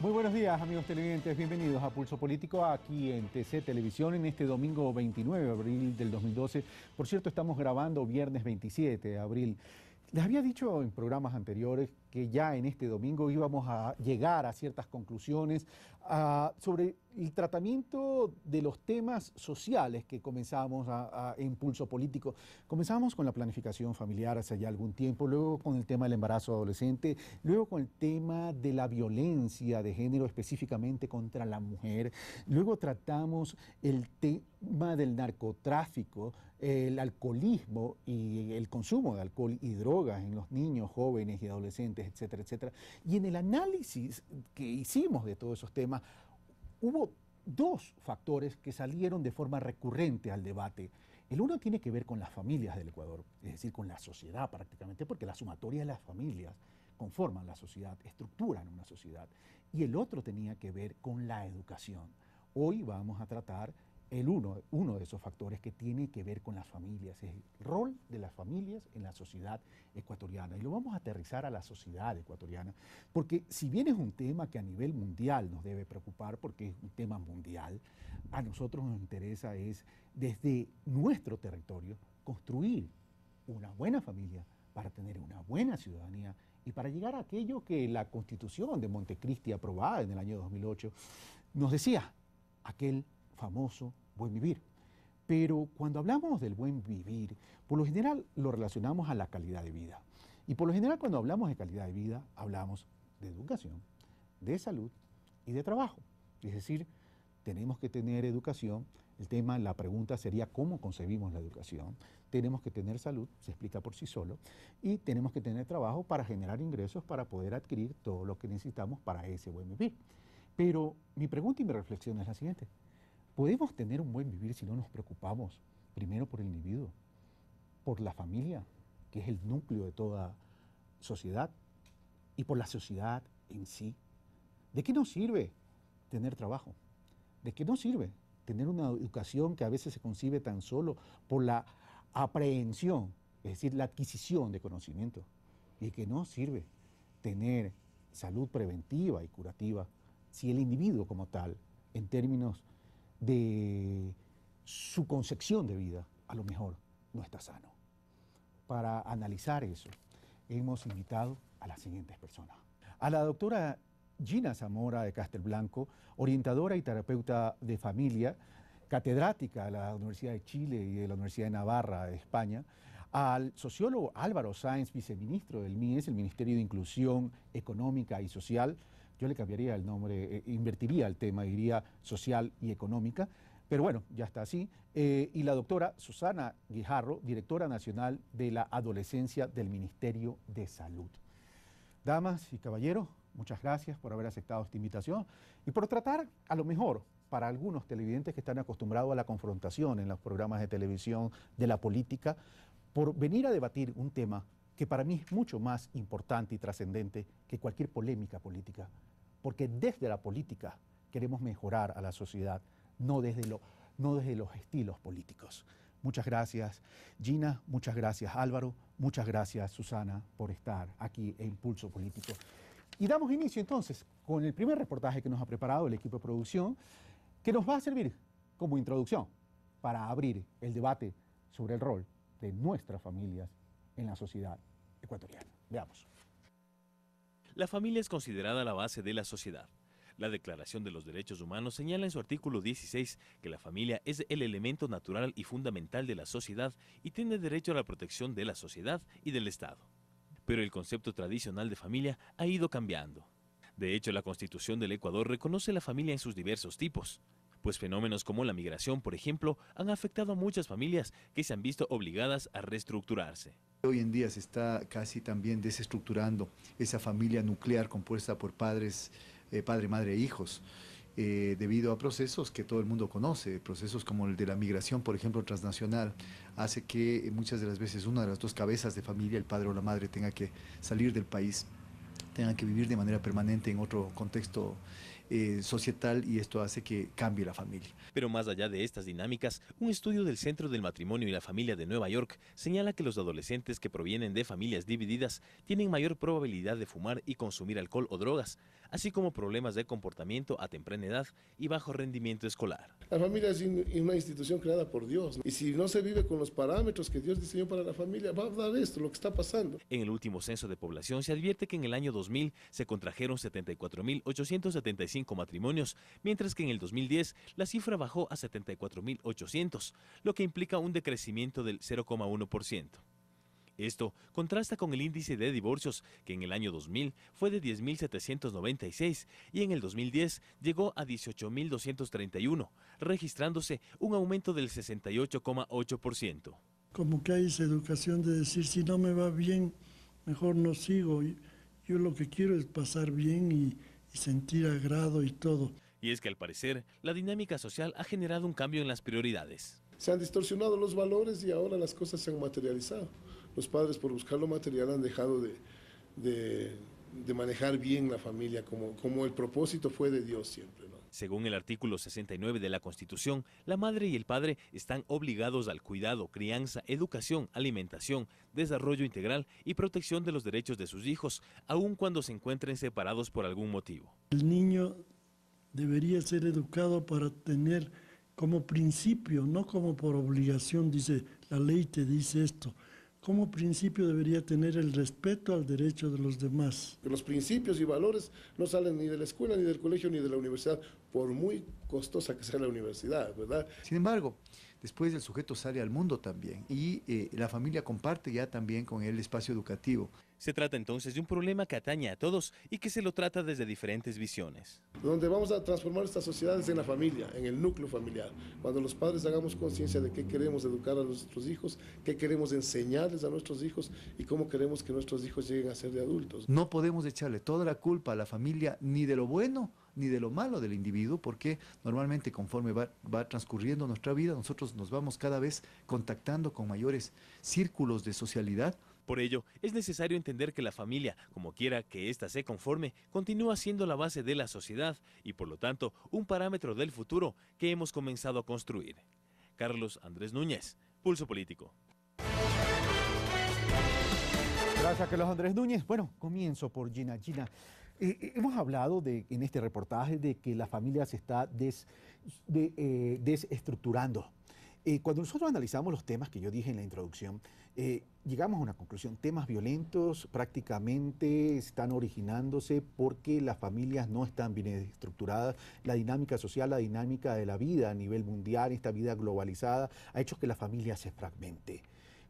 Muy buenos días, amigos televidentes. Bienvenidos a Pulso Político aquí en TC Televisión en este domingo 29 de abril del 2012. Por cierto, estamos grabando viernes 27 de abril. Les había dicho en programas anteriores que ya en este domingo íbamos a llegar a ciertas conclusiones sobre el tratamiento de los temas sociales que comenzamos en Pulso Político. Comenzamos con la planificación familiar hace ya algún tiempo, luego con el tema del embarazo adolescente, luego con el tema de la violencia de género específicamente contra la mujer, luego tratamos el tema del narcotráfico, el alcoholismo y el consumo de alcohol y drogas en los niños, jóvenes y adolescentes, etcétera, etcétera. Y en el análisis que hicimos de todos esos temas, hubo dos factores que salieron de forma recurrente al debate. El uno tiene que ver con las familias del Ecuador, es decir, con la sociedad prácticamente, porque la sumatoria de las familias conforman la sociedad, estructuran una sociedad. Y el otro tenía que ver con la educación. Hoy vamos a tratar uno de esos factores que tiene que ver con las familias, es el rol de las familias en la sociedad ecuatoriana. Y lo vamos a aterrizar a la sociedad ecuatoriana, porque si bien es un tema que a nivel mundial nos debe preocupar, porque es un tema mundial, a nosotros nos interesa es desde nuestro territorio construir una buena familia para tener una buena ciudadanía y para llegar a aquello que la Constitución de Montecristi, aprobada en el año 2008, nos decía, aquel famoso buen vivir. Pero cuando hablamos del buen vivir, por lo general lo relacionamos a la calidad de vida. Y por lo general cuando hablamos de calidad de vida, hablamos de educación, de salud y de trabajo. Es decir, tenemos que tener educación. La pregunta sería cómo concebimos la educación. Tenemos que tener salud, se explica por sí solo, y tenemos que tener trabajo para generar ingresos para poder adquirir todo lo que necesitamos para ese buen vivir. Pero mi pregunta y mi reflexión es la siguiente. ¿Podemos tener un buen vivir si no nos preocupamos primero por el individuo, por la familia, que es el núcleo de toda sociedad, y por la sociedad en sí? ¿De qué nos sirve tener trabajo? ¿De qué nos sirve tener una educación que a veces se concibe tan solo por la aprehensión, es decir, la adquisición de conocimiento? ¿Y de qué nos sirve tener salud preventiva y curativa si el individuo como tal, en términos de su concepción de vida, a lo mejor no está sano? Para analizar eso, hemos invitado a las siguientes personas. A la doctora Gina Zamora de Castelblanco, orientadora y terapeuta de familia, catedrática de la Universidad de Chile y de la Universidad de Navarra de España. Al sociólogo Álvaro Sáenz, viceministro del MIES, el Ministerio de Inclusión Económica y Social. Yo le cambiaría el nombre, invertiría el tema, diría social y económica, pero bueno, ya está así. Y la doctora Susana Guijarro, directora nacional de la adolescencia del Ministerio de Salud. Damas y caballeros, muchas gracias por haber aceptado esta invitación y por tratar, a lo mejor, para algunos televidentes que están acostumbrados a la confrontación en los programas de televisión de la política, por venir a debatir un tema que para mí es mucho más importante y trascendente que cualquier polémica política, porque desde la política queremos mejorar a la sociedad, no desde los estilos políticos. Muchas gracias, Gina, muchas gracias, Álvaro, muchas gracias, Susana, por estar aquí en Pulso Político. Y damos inicio entonces con el primer reportaje que nos ha preparado el equipo de producción, que nos va a servir como introducción para abrir el debate sobre el rol de nuestras familias en la sociedad ecuatoriana. Veamos. La familia es considerada la base de la sociedad. La Declaración de los Derechos Humanos señala en su artículo 16 que la familia es el elemento natural y fundamental de la sociedad y tiene derecho a la protección de la sociedad y del Estado. Pero el concepto tradicional de familia ha ido cambiando. De hecho, la Constitución del Ecuador reconoce la familia en sus diversos tipos, pues fenómenos como la migración, por ejemplo, han afectado a muchas familias que se han visto obligadas a reestructurarse. Hoy en día se está casi también desestructurando esa familia nuclear compuesta por padres, padre, madre e hijos, debido a procesos que todo el mundo conoce, procesos como el de la migración, por ejemplo, transnacional, hace que muchas de las veces una de las dos cabezas de familia, el padre o la madre, tenga que salir del país, tenga que vivir de manera permanente en otro contexto societal, y esto hace que cambie la familia. Pero más allá de estas dinámicas, un estudio del Centro del Matrimonio y la Familia de Nueva York señala que los adolescentes que provienen de familias divididas tienen mayor probabilidad de fumar y consumir alcohol o drogas, así como problemas de comportamiento a temprana edad y bajo rendimiento escolar. La familia es una institución creada por Dios, y si no se vive con los parámetros que Dios diseñó para la familia, va a dar esto, lo que está pasando. En el último censo de población se advierte que en el año 2000 se contrajeron 74.875 matrimonios, mientras que en el 2010 la cifra bajó a 74.800, lo que implica un decrecimiento del 0,1%. Esto contrasta con el índice de divorcios, que en el año 2000 fue de 10.796 y en el 2010 llegó a 18.231, registrándose un aumento del 68,8%. Como que hay esa educación de decir, si no me va bien, mejor no sigo. Yo lo que quiero es pasar bien y sentir agrado y todo. Y es que al parecer, la dinámica social ha generado un cambio en las prioridades. Se han distorsionado los valores y ahora las cosas se han materializado. Los padres, por buscar lo material, han dejado de manejar bien la familia como el propósito fue de Dios siempre, ¿no? Según el artículo 69 de la Constitución, la madre y el padre están obligados al cuidado, crianza, educación, alimentación, desarrollo integral y protección de los derechos de sus hijos, aun cuando se encuentren separados por algún motivo. El niño debería ser educado para tener como principio, no como por obligación, dice la ley te dice esto. Como principio debería tener el respeto al derecho de los demás. Los principios y valores no salen ni de la escuela, ni del colegio, ni de la universidad, por muy costosa que sea la universidad, ¿verdad? Sin embargo, después el sujeto sale al mundo también y la familia comparte ya también con el espacio educativo. Se trata entonces de un problema que atañe a todos y que se lo trata desde diferentes visiones. Donde vamos a transformar estas sociedades en la familia, en el núcleo familiar. Cuando los padres hagamos conciencia de qué queremos educar a nuestros hijos, qué queremos enseñarles a nuestros hijos y cómo queremos que nuestros hijos lleguen a ser de adultos. No podemos echarle toda la culpa a la familia ni de lo bueno ni de lo malo del individuo, porque normalmente conforme va transcurriendo nuestra vida, nosotros nos vamos cada vez contactando con mayores círculos de socialidad. Por ello, es necesario entender que la familia, como quiera que ésta se conforme, continúa siendo la base de la sociedad y, por lo tanto, un parámetro del futuro que hemos comenzado a construir. Carlos Andrés Núñez, Pulso Político. Gracias, Carlos Andrés Núñez. Bueno, comienzo por Gina. Gina, hemos hablado en este reportaje de que la familia se está desestructurando. Cuando nosotros analizamos los temas que yo dije en la introducción, llegamos a una conclusión. Temas violentos prácticamente están originándose porque las familias no están bien estructuradas. La dinámica social, la dinámica de la vida a nivel mundial, esta vida globalizada, ha hecho que la familia se fragmente.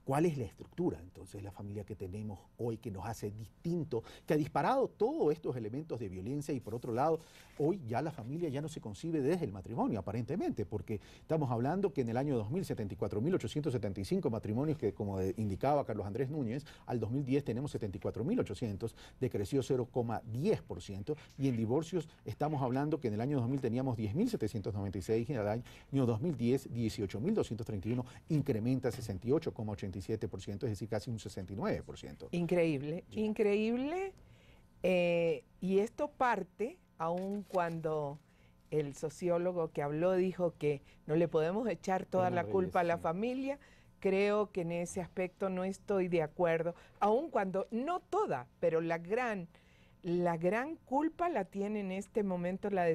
¿Cuál es la estructura, entonces, la familia que tenemos hoy que nos hace distinto, que ha disparado todos estos elementos de violencia y por otro lado, hoy ya la familia ya no se concibe desde el matrimonio, aparentemente, porque estamos hablando que en el año 2000, 74.875 matrimonios que, como indicaba Carlos Andrés Núñez, al 2010 tenemos 74.800, decreció 0,10%, y en divorcios estamos hablando que en el año 2000 teníamos 10.796 y en el año 2010 18.231, incrementa 68,87%, es decir, casi un 69%. Increíble, sí. Increíble. Y esto parte, aun cuando el sociólogo que habló dijo que no le podemos echar toda la culpa a la familia, creo que en ese aspecto no estoy de acuerdo, aun cuando, no toda, pero la gran culpa la tiene en este momento la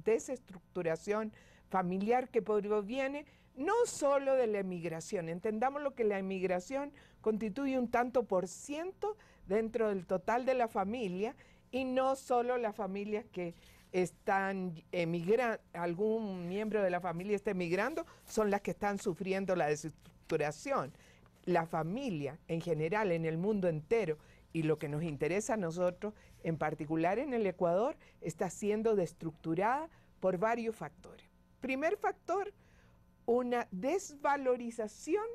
desestructuración familiar que proviene no solo de la emigración. Entendamos lo que la emigración constituye un tanto por ciento dentro del total de la familia y no solo las familias que están emigrando, algún miembro de la familia está emigrando, son las que están sufriendo la desestructuración. La familia en general, en el mundo entero, y lo que nos interesa a nosotros, en particular en el Ecuador, está siendo destructurada por varios factores. Primer factor, una desvalorización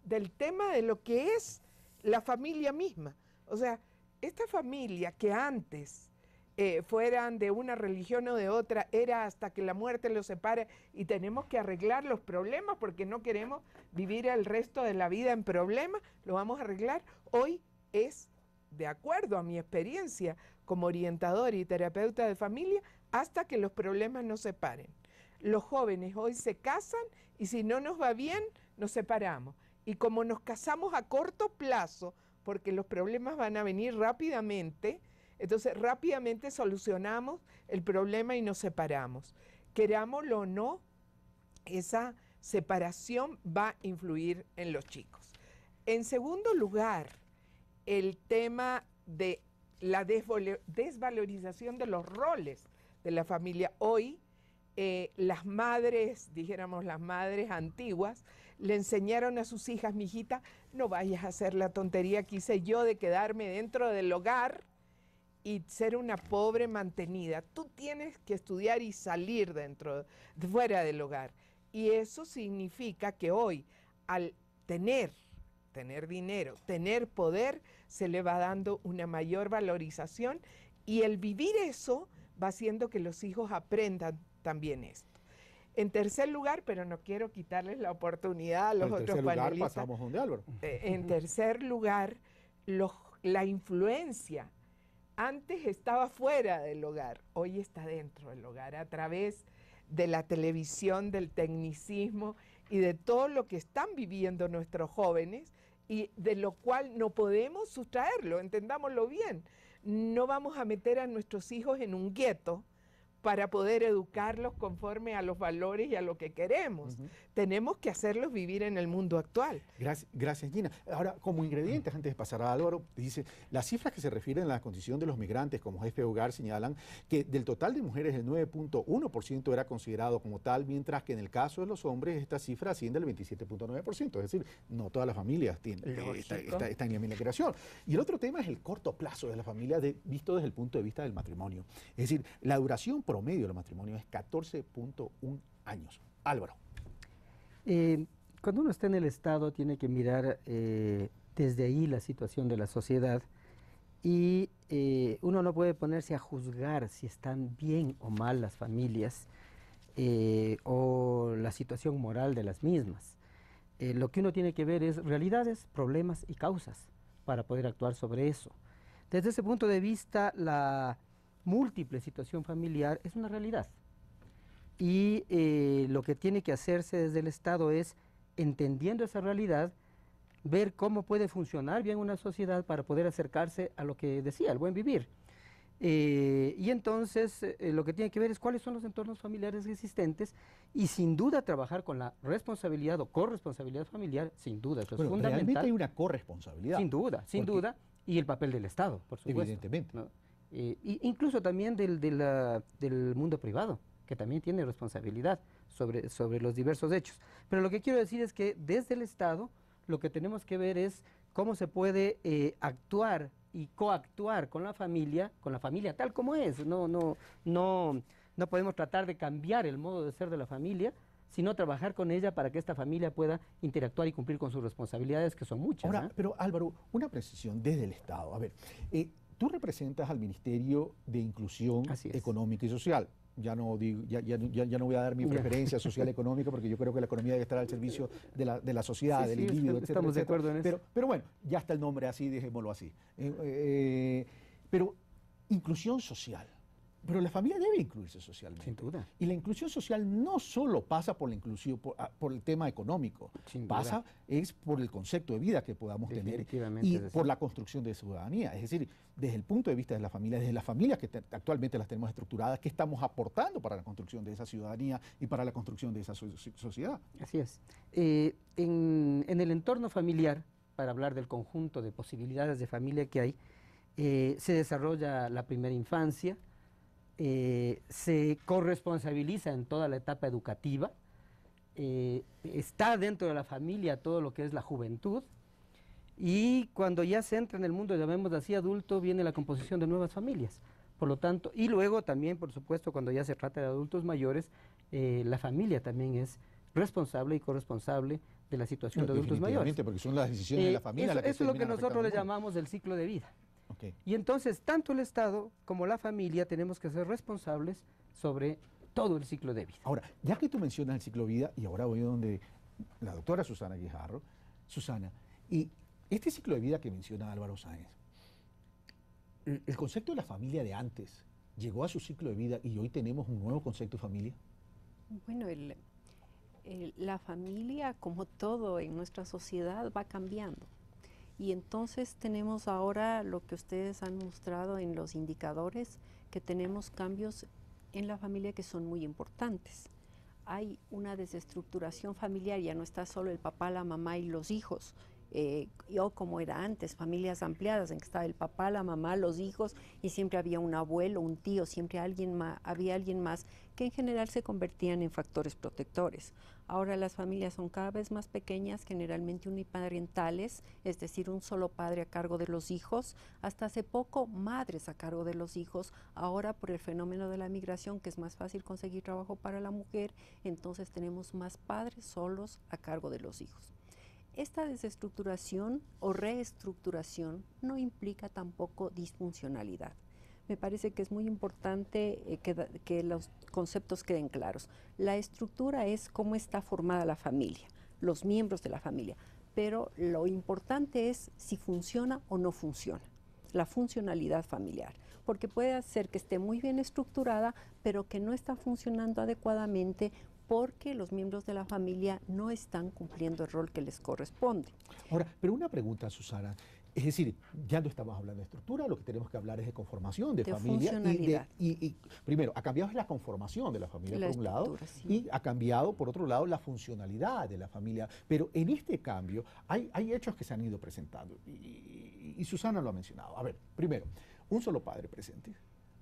del tema de lo que es la familia misma. O sea, esta familia que antes fueran de una religión o de otra, era hasta que la muerte los separe y tenemos que arreglar los problemas porque no queremos vivir el resto de la vida en problemas, lo vamos a arreglar. Hoy es, de acuerdo a mi experiencia como orientador y terapeuta de familia, hasta que los problemas nos separen. Los jóvenes hoy se casan y si no nos va bien, nos separamos. Y como nos casamos a corto plazo, porque los problemas van a venir rápidamente, Entonces rápidamente solucionamos el problema y nos separamos. Querámoslo o no, esa separación va a influir en los chicos. En segundo lugar, el tema de la desvalorización de los roles de la familia. Hoy las madres, dijéramos las madres antiguas, le enseñaron a sus hijas: mijita, no vayas a hacer la tontería que hice yo de quedarme dentro del hogar y ser una pobre mantenida. Tú tienes que estudiar y salir fuera del hogar. Y eso significa que hoy, al tener dinero, tener poder, se le va dando una mayor valorización, y el vivir eso va haciendo que los hijos aprendan también esto. En tercer lugar, pero no quiero quitarles la oportunidad a los otros panelistas. Pasamos donde Álvaro. En tercer lugar, la influencia. Antes estaba fuera del hogar, hoy está dentro del hogar, a través de la televisión, del tecnicismo y de todo lo que están viviendo nuestros jóvenes, y de lo cual no podemos sustraerlo, entendámoslo bien. No vamos a meter a nuestros hijos en un gueto para poder educarlos conforme a los valores y a lo que queremos. Tenemos que hacerlos vivir en el mundo actual. Gracias, Gina. Ahora, como ingredientes, antes de pasar a Álvaro, dice, las cifras que se refieren a la condición de los migrantes como jefe de hogar señalan que del total de mujeres el 9.1% era considerado como tal, mientras que en el caso de los hombres esta cifra asciende al 27.9%. Es decir, no todas las familias están en la migración. Y el otro tema es el corto plazo de la familia visto desde el punto de vista del matrimonio. Es decir, la duración promedio del matrimonio es 14.1 años. Álvaro. Cuando uno está en el Estado tiene que mirar desde ahí la situación de la sociedad, y uno no puede ponerse a juzgar si están bien o mal las familias o la situación moral de las mismas. Lo que uno tiene que ver es realidades, problemas y causas para poder actuar sobre eso. Desde ese punto de vista, la múltiple situación familiar es una realidad, y lo que tiene que hacerse desde el Estado es, entendiendo esa realidad, ver cómo puede funcionar bien una sociedad para poder acercarse a lo que decía, el buen vivir. Y entonces lo que tiene que ver es cuáles son los entornos familiares existentes, y sin duda trabajar con la responsabilidad o corresponsabilidad familiar, sin duda, eso es fundamental. Realmente hay una corresponsabilidad. Sin duda, y el papel del Estado, por supuesto. Evidentemente. ¿No? Incluso también del mundo privado, que también tiene responsabilidad sobre los diversos hechos. Pero lo que quiero decir es que desde el Estado lo que tenemos que ver es cómo se puede actuar y coactuar con la familia tal como es. No podemos tratar de cambiar el modo de ser de la familia, sino trabajar con ella para que esta familia pueda interactuar y cumplir con sus responsabilidades, que son muchas. Ahora, pero Álvaro, una precisión desde el Estado. A ver, tú representas al Ministerio de Inclusión Económica y Social. Ya no voy a dar mi preferencia social económica, porque yo creo que la economía debe estar al servicio de la sociedad, del individuo, etcétera. Estamos de acuerdo en eso. Pero bueno, ya está el nombre así, dejémoslo así. Pero inclusión social. Pero la familia debe incluirse socialmente. Sin duda. Y la inclusión social no solo pasa por la inclusión, por el tema económico, es por el concepto de vida que podamos tener y por la construcción de ciudadanía. Es decir, desde el punto de vista de la familia, desde las familias que actualmente las tenemos estructuradas, ¿qué estamos aportando para la construcción de esa ciudadanía y para la construcción de esa sociedad? Así es. En el entorno familiar, para hablar del conjunto de posibilidades de familia que hay, se desarrolla la primera infancia, se corresponsabiliza en toda la etapa educativa, está dentro de la familia todo lo que es la juventud, y cuando ya se entra en el mundo, llamémoslo así, adulto, viene la composición de nuevas familias. Por lo tanto, y luego también, por supuesto, cuando ya se trata de adultos mayores, la familia también es responsable y corresponsable de la situación de adultos mayores. Porque son las decisiones de la familia. Eso es lo que nosotros le llamamos el ciclo de vida. Okay. Y entonces, tanto el Estado como la familia tenemos que ser responsables sobre todo el ciclo de vida. Ahora, ya que tú mencionas el ciclo de vida, y ahora voy a donde la doctora Susana Guijarro. Susana, y este ciclo de vida que menciona Álvaro Sáenz, ¿el concepto de la familia de antes llegó a su ciclo de vida y hoy tenemos un nuevo concepto de familia? Bueno, la familia, como todo en nuestra sociedad, va cambiando. Y entonces tenemos ahora lo que ustedes han mostrado en los indicadores, que tenemos cambios en la familia que son muy importantes. Hay una desestructuración familiar, ya no está solo el papá, la mamá y los hijos, o como era antes, familias ampliadas en que estaba el papá, la mamá, los hijos y siempre había un abuelo, un tío, siempre había alguien más que en general se convertían en factores protectores. Ahora las familias son cada vez más pequeñas, generalmente uniparentales, es decir, un solo padre a cargo de los hijos, hasta hace poco madres a cargo de los hijos. Ahora por el fenómeno de la migración, que es más fácil conseguir trabajo para la mujer, entonces tenemos más padres solos a cargo de los hijos. Esta desestructuración o reestructuración no implica tampoco disfuncionalidad. Me parece que es muy importante que los conceptos queden claros. La estructura es cómo está formada la familia, los miembros de la familia, pero lo importante es si funciona o no funciona, la funcionalidad familiar, porque puede ser que esté muy bien estructurada, pero que no está funcionando adecuadamente porque los miembros de la familia no están cumpliendo el rol que les corresponde. Ahora, pero una pregunta, Susana. Es decir, ya no estamos hablando de estructura, lo que tenemos que hablar es de conformación de familia. Funcionalidad. Y primero, ha cambiado la conformación de la familia, por un lado, sí. y ha cambiado, por otro lado, la funcionalidad de la familia. Pero en este cambio hay hechos que se han ido presentando, y Susana lo ha mencionado. A ver, primero, un solo padre presente.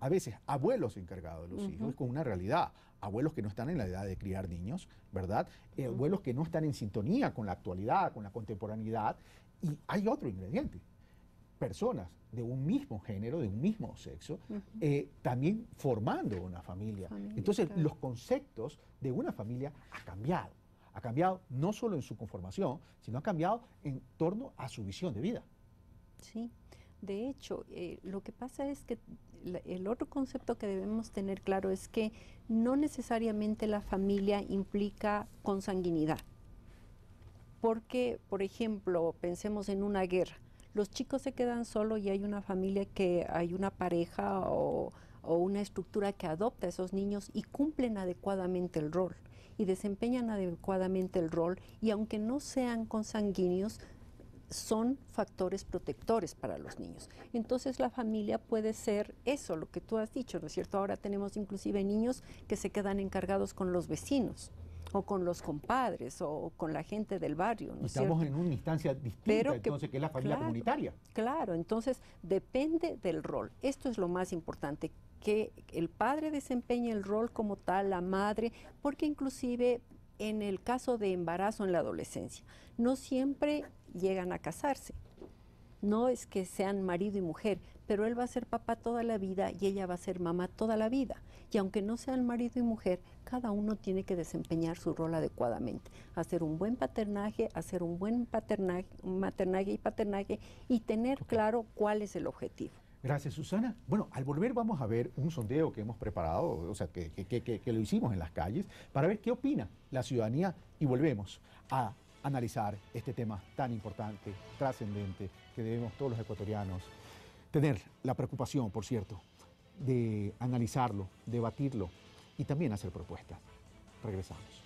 A veces abuelos encargados de los hijos, con una realidad. Abuelos que no están en la edad de criar niños, ¿verdad? Abuelos que no están en sintonía con la actualidad, con la contemporaneidad. Y hay otro ingrediente. Personas de un mismo género, de un mismo sexo, también formando una familia. Entonces, claro. Los conceptos de una familia ha cambiado. Ha cambiado no solo en su conformación, sino ha cambiado en torno a su visión de vida. Sí. De hecho, lo que pasa es que el otro concepto que debemos tener claro es que no necesariamente la familia implica consanguinidad. Porque, por ejemplo, pensemos en una guerra. Los chicos se quedan solos y hay una familia hay una pareja o una estructura que adopta a esos niños y cumplen adecuadamente el rol y desempeñan adecuadamente el rol, y aunque no sean consanguíneos, son factores protectores para los niños. Entonces la familia puede ser eso, lo que tú has dicho, ¿no es cierto? Ahora tenemos inclusive niños que se quedan encargados con los vecinos, o con los compadres, o con la gente del barrio, ¿no es cierto? Estamos en una instancia distinta, entonces, que es la familia comunitaria. Claro, entonces depende del rol. Esto es lo más importante, que el padre desempeñe el rol como tal, la madre, porque inclusive en el caso de embarazo en la adolescencia, no siempre llegan a casarse. No es que sean marido y mujer, pero él va a ser papá toda la vida y ella va a ser mamá toda la vida. Y aunque no sean marido y mujer, cada uno tiene que desempeñar su rol adecuadamente. Hacer un buen paternaje, hacer un buen maternaje y paternaje, y tener claro cuál es el objetivo. Gracias, Susana. Bueno, al volver vamos a ver un sondeo que hemos preparado, o sea, que lo hicimos en las calles, para ver qué opina la ciudadanía, y volvemos a analizar este tema tan importante, trascendente, que debemos todos los ecuatorianos tener la preocupación, por cierto, de analizarlo, debatirlo y también hacer propuestas. Regresamos.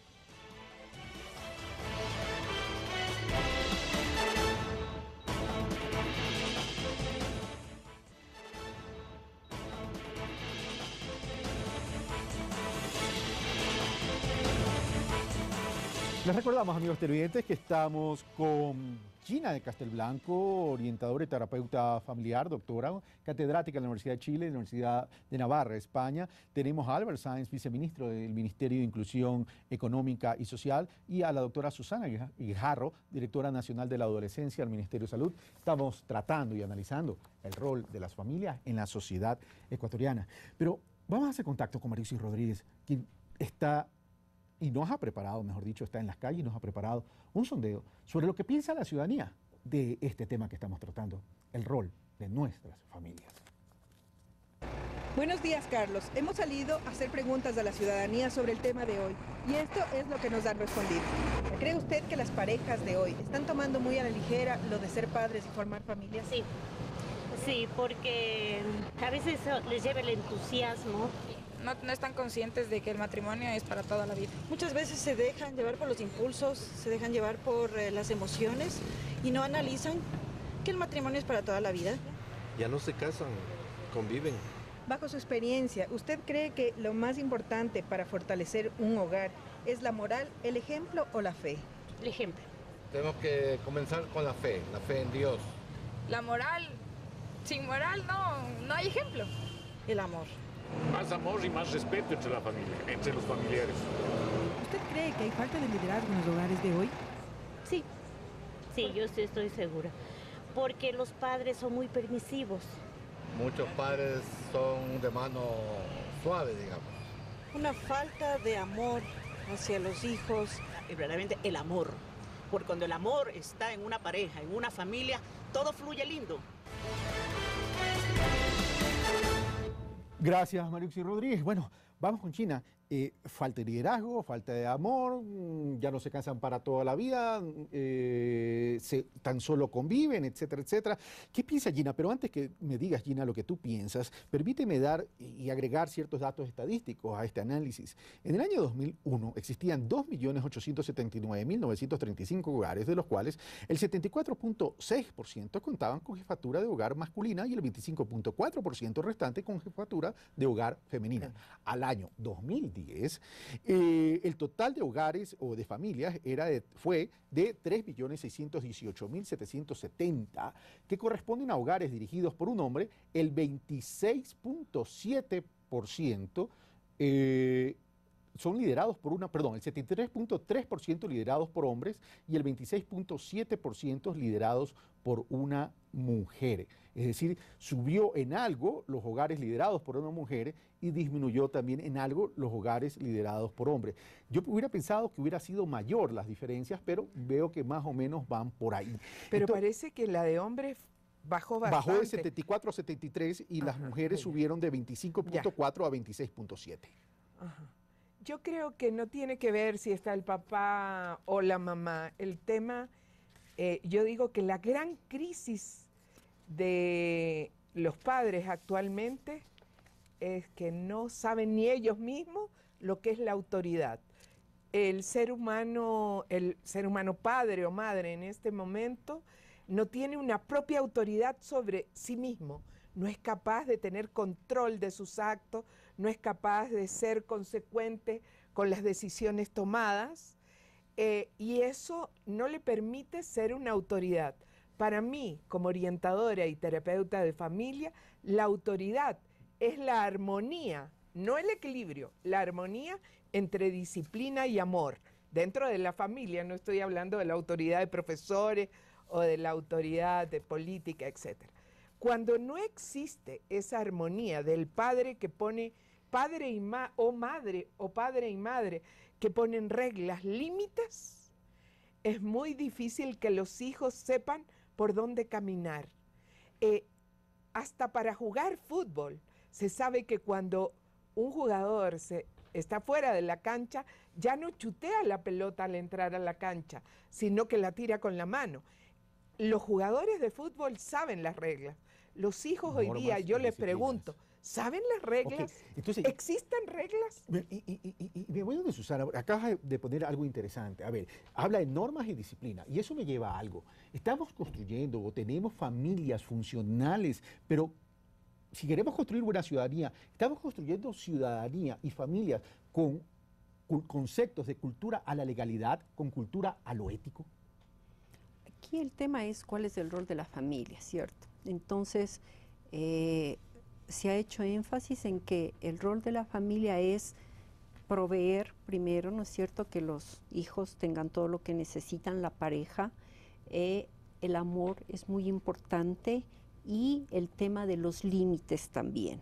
Les recordamos, amigos televidentes, que estamos con Gina de Castelblanco, orientadora y terapeuta familiar, doctora, catedrática en la Universidad de Chile y la Universidad de Navarra, España. Tenemos a Albert Sáenz, viceministro del Ministerio de Inclusión Económica y Social, y a la doctora Susana Guijarro, directora nacional de la adolescencia del Ministerio de Salud. Estamos tratando y analizando el rol de las familias en la sociedad ecuatoriana. Pero vamos a hacer contacto con Mariusi Rodríguez, quien está y nos ha preparado, mejor dicho, está en las calles, nos ha preparado un sondeo sobre lo que piensa la ciudadanía de este tema que estamos tratando, el rol de nuestras familias. Buenos días, Carlos. Hemos salido a hacer preguntas a la ciudadanía sobre el tema de hoy, y esto es lo que nos han respondido. ¿Cree usted que las parejas de hoy están tomando muy a la ligera lo de ser padres y formar familias? Sí, porque a veces les lleva el entusiasmo. No están conscientes de que el matrimonio es para toda la vida. Muchas veces se dejan llevar por los impulsos, se dejan llevar por las emociones y no analizan que el matrimonio es para toda la vida? Ya no se casan, conviven. Bajo su experiencia, ¿usted cree que lo más importante para fortalecer un hogar es la moral, el ejemplo o la fe? El ejemplo. Tenemos que comenzar con la fe en Dios. La moral, sin moral no hay ejemplo. El amor. Más amor y más respeto entre la familia, entre los familiares. ¿Usted cree que hay falta de liderazgo en los hogares de hoy? Sí, yo sí estoy segura. Porque los padres son muy permisivos. Muchos padres son de mano suave, digamos. Una falta de amor hacia los hijos. Es verdaderamente el amor. Porque cuando el amor está en una pareja, en una familia, todo fluye lindo. Gracias, Mariuxi Rodríguez. Bueno, vamos con China. Falta de liderazgo, falta de amor, ya no se casan para toda la vida, tan solo conviven, etcétera, etcétera. ¿Qué piensa Gina? Pero antes que me digas, Gina, lo que tú piensas, permíteme dar y agregar ciertos datos estadísticos a este análisis. En el año 2001 existían 2.879.935 hogares, de los cuales el 74.6% contaban con jefatura de hogar masculina y el 25.4% restante con jefatura de hogar femenina. Al año 2010, el total de hogares o de familias fue de 3.618.770, que corresponden a hogares dirigidos por un hombre. El 26.7% son liderados por el 73.3% liderados por hombres y el 26.7% liderados por una mujer. Es decir, subió en algo los hogares liderados por una mujer y disminuyó también en algo los hogares liderados por hombres. Yo hubiera pensado que hubiera sido mayor las diferencias, pero veo que más o menos van por ahí. Pero entonces, parece que la de hombres bajó bastante. Bajó de 74 a 73 y las mujeres subieron de 25.4 a 26.7. Yo creo que no tiene que ver si está el papá o la mamá. El tema, yo digo que la gran crisis de los padres actualmente es que no saben ni ellos mismos lo que es la autoridad. El ser humano padre o madre en este momento no tiene una propia autoridad sobre sí mismo, no es capaz de tener control de sus actos, no es capaz de ser consecuente con las decisiones tomadas, y eso no le permite ser una autoridad. Para mí, como orientadora y terapeuta de familia, la autoridad es la armonía, no el equilibrio, la armonía entre disciplina y amor. Dentro de la familia, no estoy hablando de la autoridad de profesores o de la autoridad de política, etc. Cuando no existe esa armonía del padre que pone, padre y madre que ponen reglas, límites, es muy difícil que los hijos sepan por dónde caminar. Hasta para jugar fútbol, se sabe que cuando un jugador está fuera de la cancha, ya no chutea la pelota al entrar a la cancha, sino que la tira con la mano. Los jugadores de fútbol saben las reglas. Los hijos hoy día, yo les pregunto, ¿saben las reglas? Okay. Entonces, ¿existen reglas? Y me voy a Susana, acabas de poner algo interesante. A ver, habla de normas y disciplina, y eso me lleva a algo. Estamos construyendo o tenemos familias funcionales, pero si queremos construir buena ciudadanía, estamos construyendo ciudadanía y familias con conceptos de cultura a la legalidad, con cultura a lo ético. Aquí el tema es cuál es el rol de la familia, ¿cierto? Entonces, se ha hecho énfasis en que el rol de la familia es proveer primero, ¿no es cierto?, que los hijos tengan todo lo que necesitan, la pareja, el amor es muy importante y el tema de los límites también.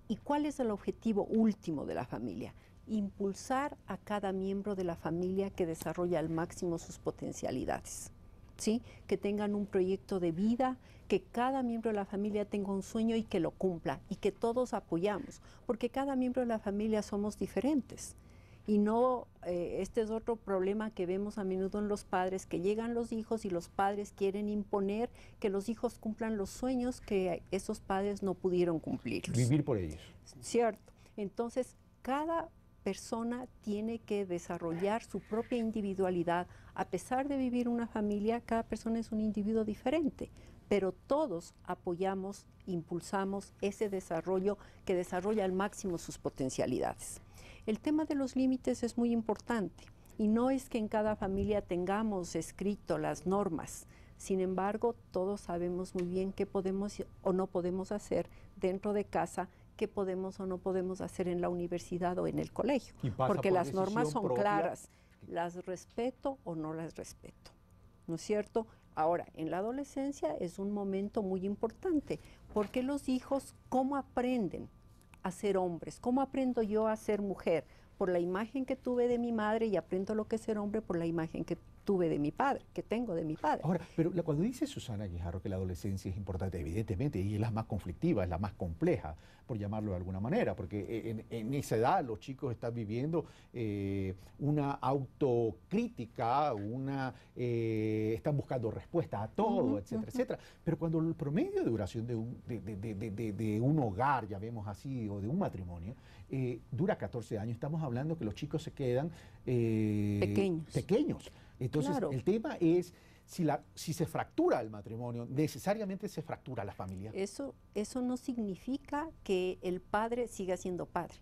¿Y cuál es el objetivo último de la familia? Impulsar a cada miembro de la familia que desarrolle al máximo sus potencialidades, ¿sí? Que tengan un proyecto de vida, que cada miembro de la familia tenga un sueño y que lo cumpla, y que todos apoyamos, porque cada miembro de la familia somos diferentes. Y no, este es otro problema que vemos a menudo en los padres, que llegan los hijos y los padres quieren imponer que los hijos cumplan los sueños que esos padres no pudieron cumplir. Vivir por ellos. Cierto. Entonces, cada persona tiene que desarrollar su propia individualidad. A pesar de vivir una familia, cada persona es un individuo diferente. pero todos apoyamos, impulsamos ese desarrollo que desarrolla al máximo sus potencialidades. El tema de los límites es muy importante y no es que en cada familia tengamos escrito las normas. Sin embargo, todos sabemos muy bien qué podemos o no podemos hacer dentro de casa, qué podemos o no podemos hacer en la universidad o en el colegio, porque las normas son claras, las respeto o no las respeto, ¿no es cierto? Ahora, en la adolescencia es un momento muy importante, porque los hijos, ¿cómo aprenden a ser hombres? ¿Cómo aprendo yo a ser mujer? Por la imagen que tuve de mi madre, y aprendo lo que es ser hombre por la imagen que tuve de mi padre, que tengo de mi padre. Ahora, pero cuando dice Susana Guijarro que la adolescencia es importante, evidentemente, y es la más conflictiva, es la más compleja, por llamarlo de alguna manera, porque en esa edad los chicos están viviendo una autocrítica, están buscando respuestas a todo, etcétera, etcétera. Pero cuando el promedio de duración de un hogar, llamemos así, o de un matrimonio, dura 14 años, estamos hablando que los chicos se quedan pequeños. Entonces, claro, el tema es, si se fractura el matrimonio, necesariamente se fractura la familia. Eso no significa que el padre siga siendo padre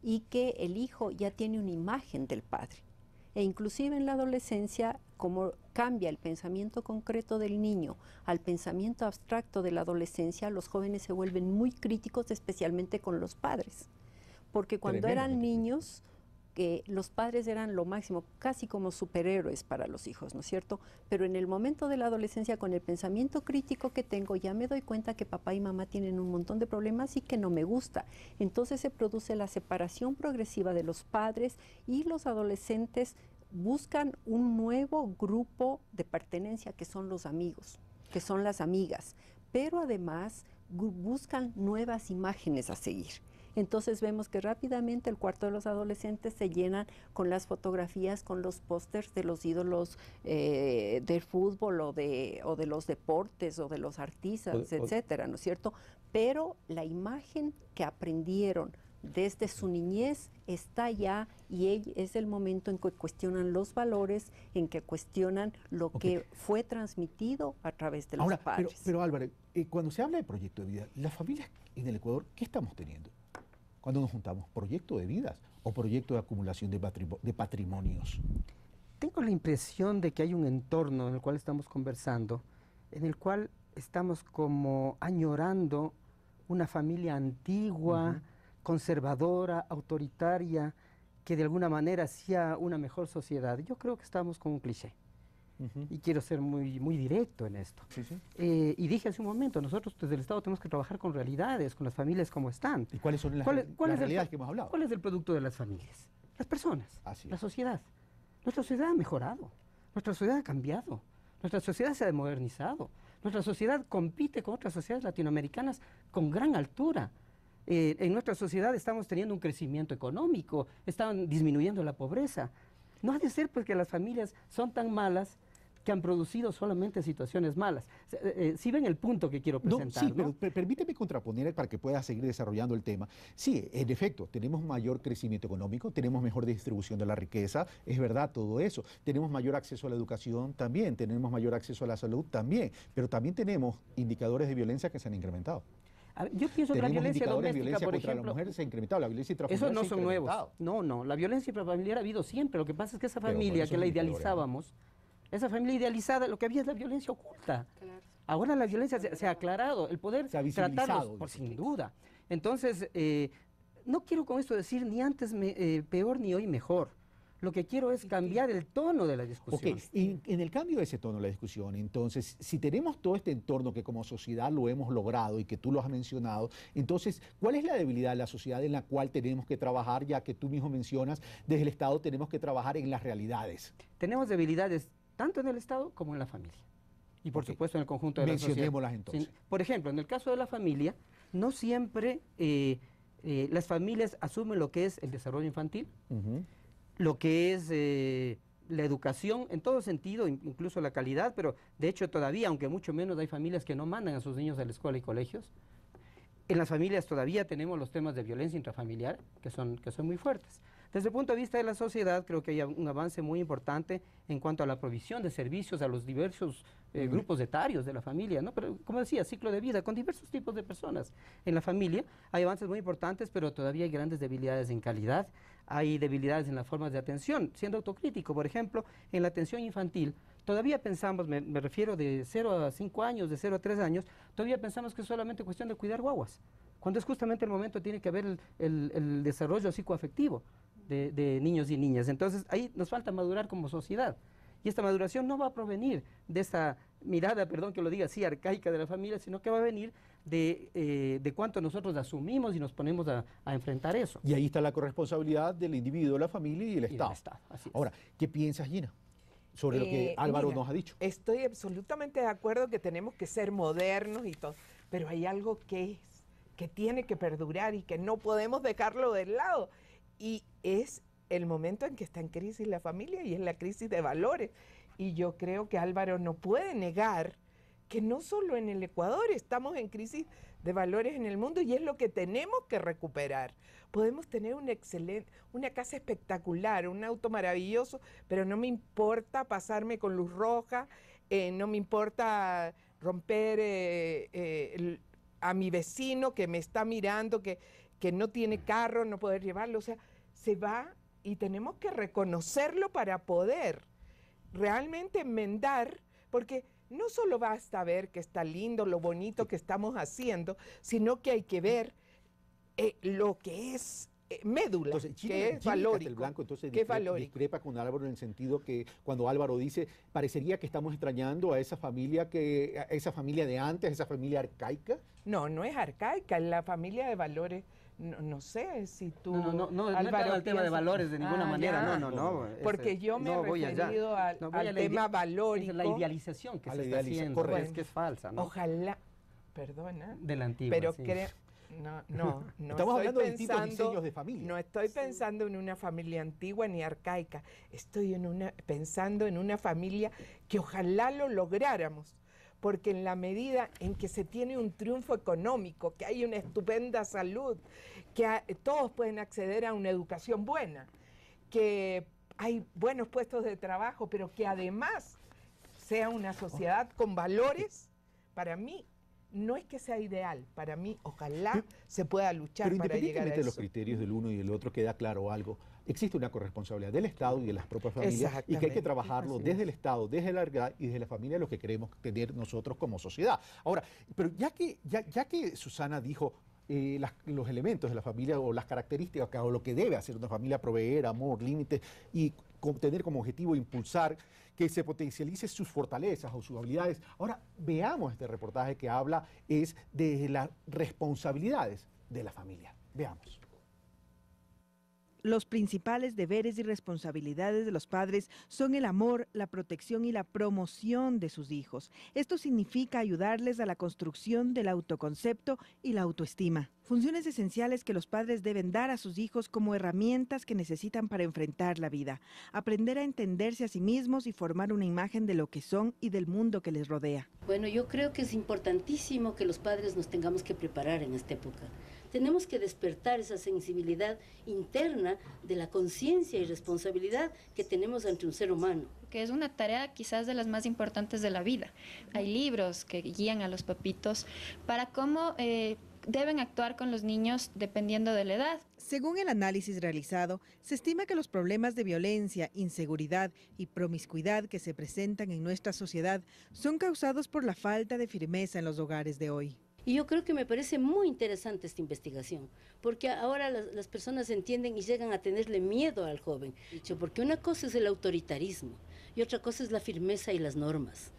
y que el hijo ya tiene una imagen del padre. E inclusive en la adolescencia, como cambia el pensamiento concreto del niño al pensamiento abstracto de la adolescencia, los jóvenes se vuelven muy críticos, especialmente con los padres. Porque cuando eran niños, que los padres eran lo máximo, casi como superhéroes para los hijos, ¿no es cierto? Pero en el momento de la adolescencia, con el pensamiento crítico que tengo, ya me doy cuenta que papá y mamá tienen un montón de problemas y que no me gusta. Entonces se produce la separación progresiva de los padres, y los adolescentes buscan un nuevo grupo de pertenencia, que son los amigos, que son las amigas, pero además buscan nuevas imágenes a seguir. Entonces vemos que rápidamente el cuarto de los adolescentes se llenan con las fotografías, con los pósters de los ídolos del fútbol o de los deportes o de los artistas, etcétera, ¿no es cierto? Pero la imagen que aprendieron desde su niñez está allá, y es el momento en que cuestionan los valores, en que cuestionan lo que fue transmitido a través de los padres. Pero Álvaro, cuando se habla de proyecto de vida, las familias en el Ecuador, ¿qué estamos teniendo? Cuando nos juntamos, ¿proyecto de vidas o proyecto de acumulación de patrimonios? Tengo la impresión de que hay un entorno en el cual estamos conversando, en el cual estamos como añorando una familia antigua, conservadora, autoritaria, que de alguna manera hacía una mejor sociedad. Yo creo que estamos con un cliché. Y quiero ser muy directo en esto. Y dije hace un momento, nosotros desde el Estado tenemos que trabajar con realidades, con las familias como están. ¿Y cuáles son las realidades que hemos hablado? ¿Cuál es el producto de las familias? Las personas, la sociedad. Nuestra sociedad ha mejorado, nuestra sociedad ha cambiado, nuestra sociedad se ha modernizado, nuestra sociedad compite con otras sociedades latinoamericanas con gran altura. En nuestra sociedad estamos teniendo un crecimiento económico, están disminuyendo la pobreza. No ha de ser pues que las familias son tan malas que han producido solamente situaciones malas. ¿Sí ven el punto que quiero presentar? Sí, pero permíteme contraponer para que pueda seguir desarrollando el tema. Sí, en efecto, tenemos mayor crecimiento económico, tenemos mejor distribución de la riqueza, es verdad todo eso. Tenemos mayor acceso a la educación también, tenemos mayor acceso a la salud también, pero también tenemos indicadores de violencia que se han incrementado. Yo pienso que la violencia doméstica, violencia por contra ejemplo, la mujer se ha incrementado, la violencia intrafamiliar esos no son nuevos. No, la violencia intrafamiliar ha habido siempre. Lo que pasa es que esa familia que la idealizábamos, esa familia idealizada, lo que había es la violencia oculta. Claro. Ahora la violencia se ha aclarado, el poder tratarlos, sin duda. Entonces, no quiero con esto decir ni antes peor ni hoy mejor. Lo que quiero es cambiar el tono de la discusión. Y en el cambio de ese tono de la discusión, entonces, si tenemos todo este entorno que como sociedad lo hemos logrado y que tú lo has mencionado, entonces, ¿cuál es la debilidad de la sociedad en la cual tenemos que trabajar, ya que tú mismo mencionas, desde el Estado tenemos que trabajar en las realidades? Tenemos debilidades tanto en el Estado como en la familia. Y por supuesto en el conjunto de la sociedad. Mencionémoslas entonces. Por ejemplo, en el caso de la familia, no siempre las familias asumen lo que es el desarrollo infantil, lo que es la educación en todo sentido, incluso la calidad, pero de hecho todavía, aunque mucho menos, hay familias que no mandan a sus niños a la escuela y colegios. En las familias todavía tenemos los temas de violencia intrafamiliar, que son muy fuertes. Desde el punto de vista de la sociedad, creo que hay un avance muy importante en cuanto a la provisión de servicios a los diversos grupos etarios de la familia, ¿no? Pero, como decía, ciclo de vida, con diversos tipos de personas en la familia. Hay avances muy importantes, pero todavía hay grandes debilidades en calidad, hay debilidades en las formas de atención. Siendo autocrítico, por ejemplo, en la atención infantil, todavía pensamos, me refiero de 0 a 5 años, de 0 a 3 años, todavía pensamos que es solamente cuestión de cuidar guaguas, cuando es justamente el momento tiene que haber el desarrollo psicoafectivo de niños y niñas. Entonces, ahí nos falta madurar como sociedad. Y esta maduración no va a provenir de esta mirada, perdón que lo diga así, arcaica de la familia, sino que va a venir de cuánto nosotros asumimos y nos ponemos a enfrentar eso. Y ahí está la corresponsabilidad del individuo, la familia y el Estado. Así es. Ahora, ¿qué piensas, Gina, sobre lo que Álvaro nos ha dicho? Estoy absolutamente de acuerdo que tenemos que ser modernos y todo, pero hay algo que tiene que perdurar y que no podemos dejarlo de lado, y es el momento en que está en crisis la familia, y es la crisis de valores. Y yo creo que Álvaro no puede negar que no solo en el Ecuador estamos en crisis de valores en el mundo, y es lo que tenemos que recuperar. Podemos tener una casa espectacular, un auto maravilloso, pero no me importa pasarme con luz roja, no me importa romper a mi vecino que me está mirando, que no tiene carro, no poder llevarlo. O sea, se va, y tenemos que reconocerlo para poder realmente enmendar, porque no solo basta ver que está lindo, lo bonito que estamos haciendo, sino que hay que ver lo que es médula, Entonces, que es valórico. El Blanco, entonces que es valórico. discrepa con Álvaro en el sentido que cuando Álvaro dice, parecería que estamos extrañando a esa familia de antes, esa familia arcaica. No, no es arcaica, la familia de valores. No sé si tú, no Álvaro, el tema de valores de ninguna manera, ya. no. Porque yo me he referido al tema valórico. Es la idealización que se está haciendo, correcto. es que es falsa, ¿no? Ojalá, perdona. De la antigua, pero sí. No estamos hablando de distintos diseños de familia. No estoy pensando en una familia antigua ni arcaica. Estoy pensando en una familia que ojalá lo lográramos. Porque en la medida en que se tiene un triunfo económico, que hay una estupenda salud, que todos pueden acceder a una educación buena, que hay buenos puestos de trabajo, pero que además sea una sociedad con valores, para mí no es que sea ideal, para mí ojalá se pueda luchar para llegar a eso. Independientemente de los criterios del uno y del otro, queda claro algo. Existe una corresponsabilidad del Estado y de las propias familias, y que hay que trabajarlo desde el Estado, desde la realidad y desde la familia, lo que queremos tener nosotros como sociedad. Ahora, pero ya que Susana dijo los elementos de la familia o las características o lo que debe hacer una familia, proveer amor, límites y tener como objetivo impulsar que se potencialice sus fortalezas o sus habilidades. Ahora veamos este reportaje que habla de las responsabilidades de la familia. Veamos. Los principales deberes y responsabilidades de los padres son el amor, la protección y la promoción de sus hijos. Esto significa ayudarles a la construcción del autoconcepto y la autoestima. Funciones esenciales que los padres deben dar a sus hijos como herramientas que necesitan para enfrentar la vida. Aprender a entenderse a sí mismos y formar una imagen de lo que son y del mundo que les rodea. Bueno, yo creo que es importantísimo que los padres nos tengamos que preparar en esta época. Tenemos que despertar esa sensibilidad interna de la conciencia y responsabilidad que tenemos ante un ser humano. Que es una tarea quizás de las más importantes de la vida. Hay libros que guían a los papitos para cómo deben actuar con los niños dependiendo de la edad. Según el análisis realizado, se estima que los problemas de violencia, inseguridad y promiscuidad que se presentan en nuestra sociedad son causados por la falta de firmeza en los hogares de hoy. Y yo creo que me parece muy interesante esta investigación, porque ahora las personas entienden y llegan a tenerle miedo al joven, porque una cosa es el autoritarismo y otra cosa es la firmeza y las normas.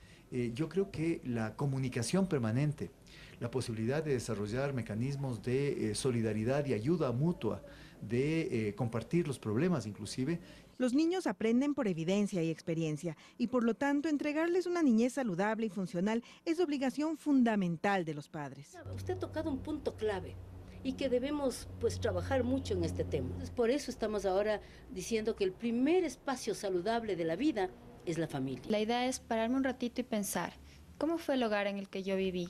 Yo creo que la comunicación permanente, la posibilidad de desarrollar mecanismos de solidaridad y ayuda mutua, de compartir los problemas inclusive. Los niños aprenden por evidencia y experiencia, y por lo tanto entregarles una niñez saludable y funcional es obligación fundamental de los padres. Usted ha tocado un punto clave y que debemos trabajar mucho en este tema. Por eso estamos ahora diciendo que el primer espacio saludable de la vida es la familia. La idea es pararme un ratito y pensar, ¿cómo fue el hogar en el que yo viví?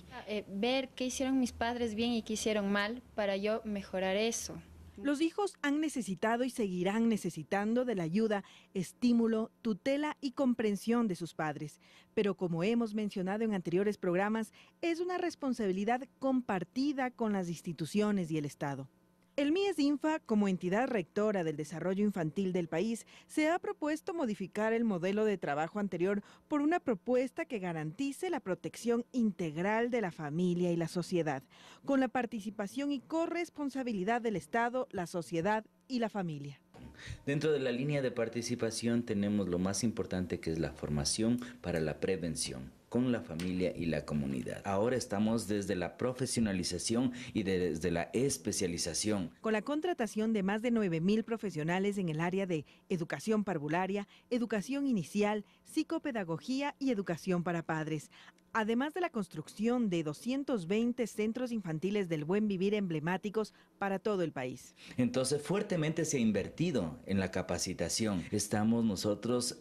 Ver qué hicieron mis padres bien y qué hicieron mal para yo mejorar eso. Los hijos han necesitado y seguirán necesitando de la ayuda, estímulo, tutela y comprensión de sus padres. Pero como hemos mencionado en anteriores programas, es una responsabilidad compartida con las instituciones y el Estado. El MIES-INFA, como entidad rectora del desarrollo infantil del país, se ha propuesto modificar el modelo de trabajo anterior por una propuesta que garantice la protección integral de la familia y la sociedad, con la participación y corresponsabilidad del Estado, la sociedad y la familia. Dentro de la línea de participación tenemos lo más importante, que es la formación para la prevención con la familia y la comunidad. Ahora estamos desde la profesionalización y desde la especialización. Con la contratación de más de 9.000 profesionales en el área de educación parvularia, educación inicial, psicopedagogía y educación para padres, además de la construcción de 220 centros infantiles del buen vivir emblemáticos para todo el país. Entonces, fuertemente se ha invertido en la capacitación. Estamos nosotros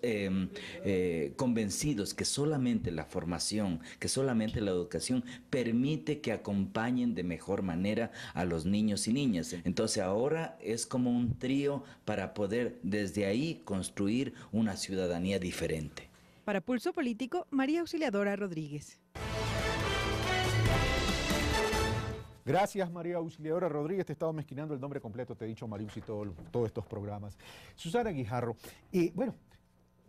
convencidos que solamente la formación, que solamente la educación permite que acompañen de mejor manera a los niños y niñas. Entonces, ahora es como un trío para poder desde ahí construir una ciudadanía diferente. Para Pulso Político, María Auxiliadora Rodríguez. Gracias, María Auxiliadora Rodríguez. Te he estado mezquinando el nombre completo, te he dicho Marius y todos estos programas. Susana Guijarro, bueno,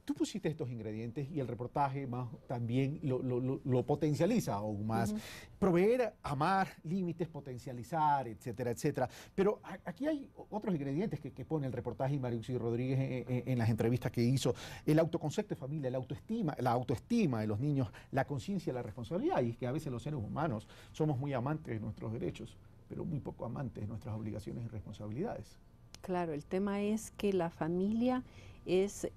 tú pusiste estos ingredientes y el reportaje más también lo potencializa aún más. Proveer, amar, límites, potencializar, etcétera, etcétera. Pero aquí hay otros ingredientes que pone el reportaje y Marius y Rodríguez en las entrevistas que hizo. El autoconcepto de familia, la autoestima de los niños, la conciencia, la responsabilidad. Y es que a veces los seres humanos somos muy amantes de nuestros derechos, pero muy poco amantes de nuestras obligaciones y responsabilidades. Claro, el tema es que la familia es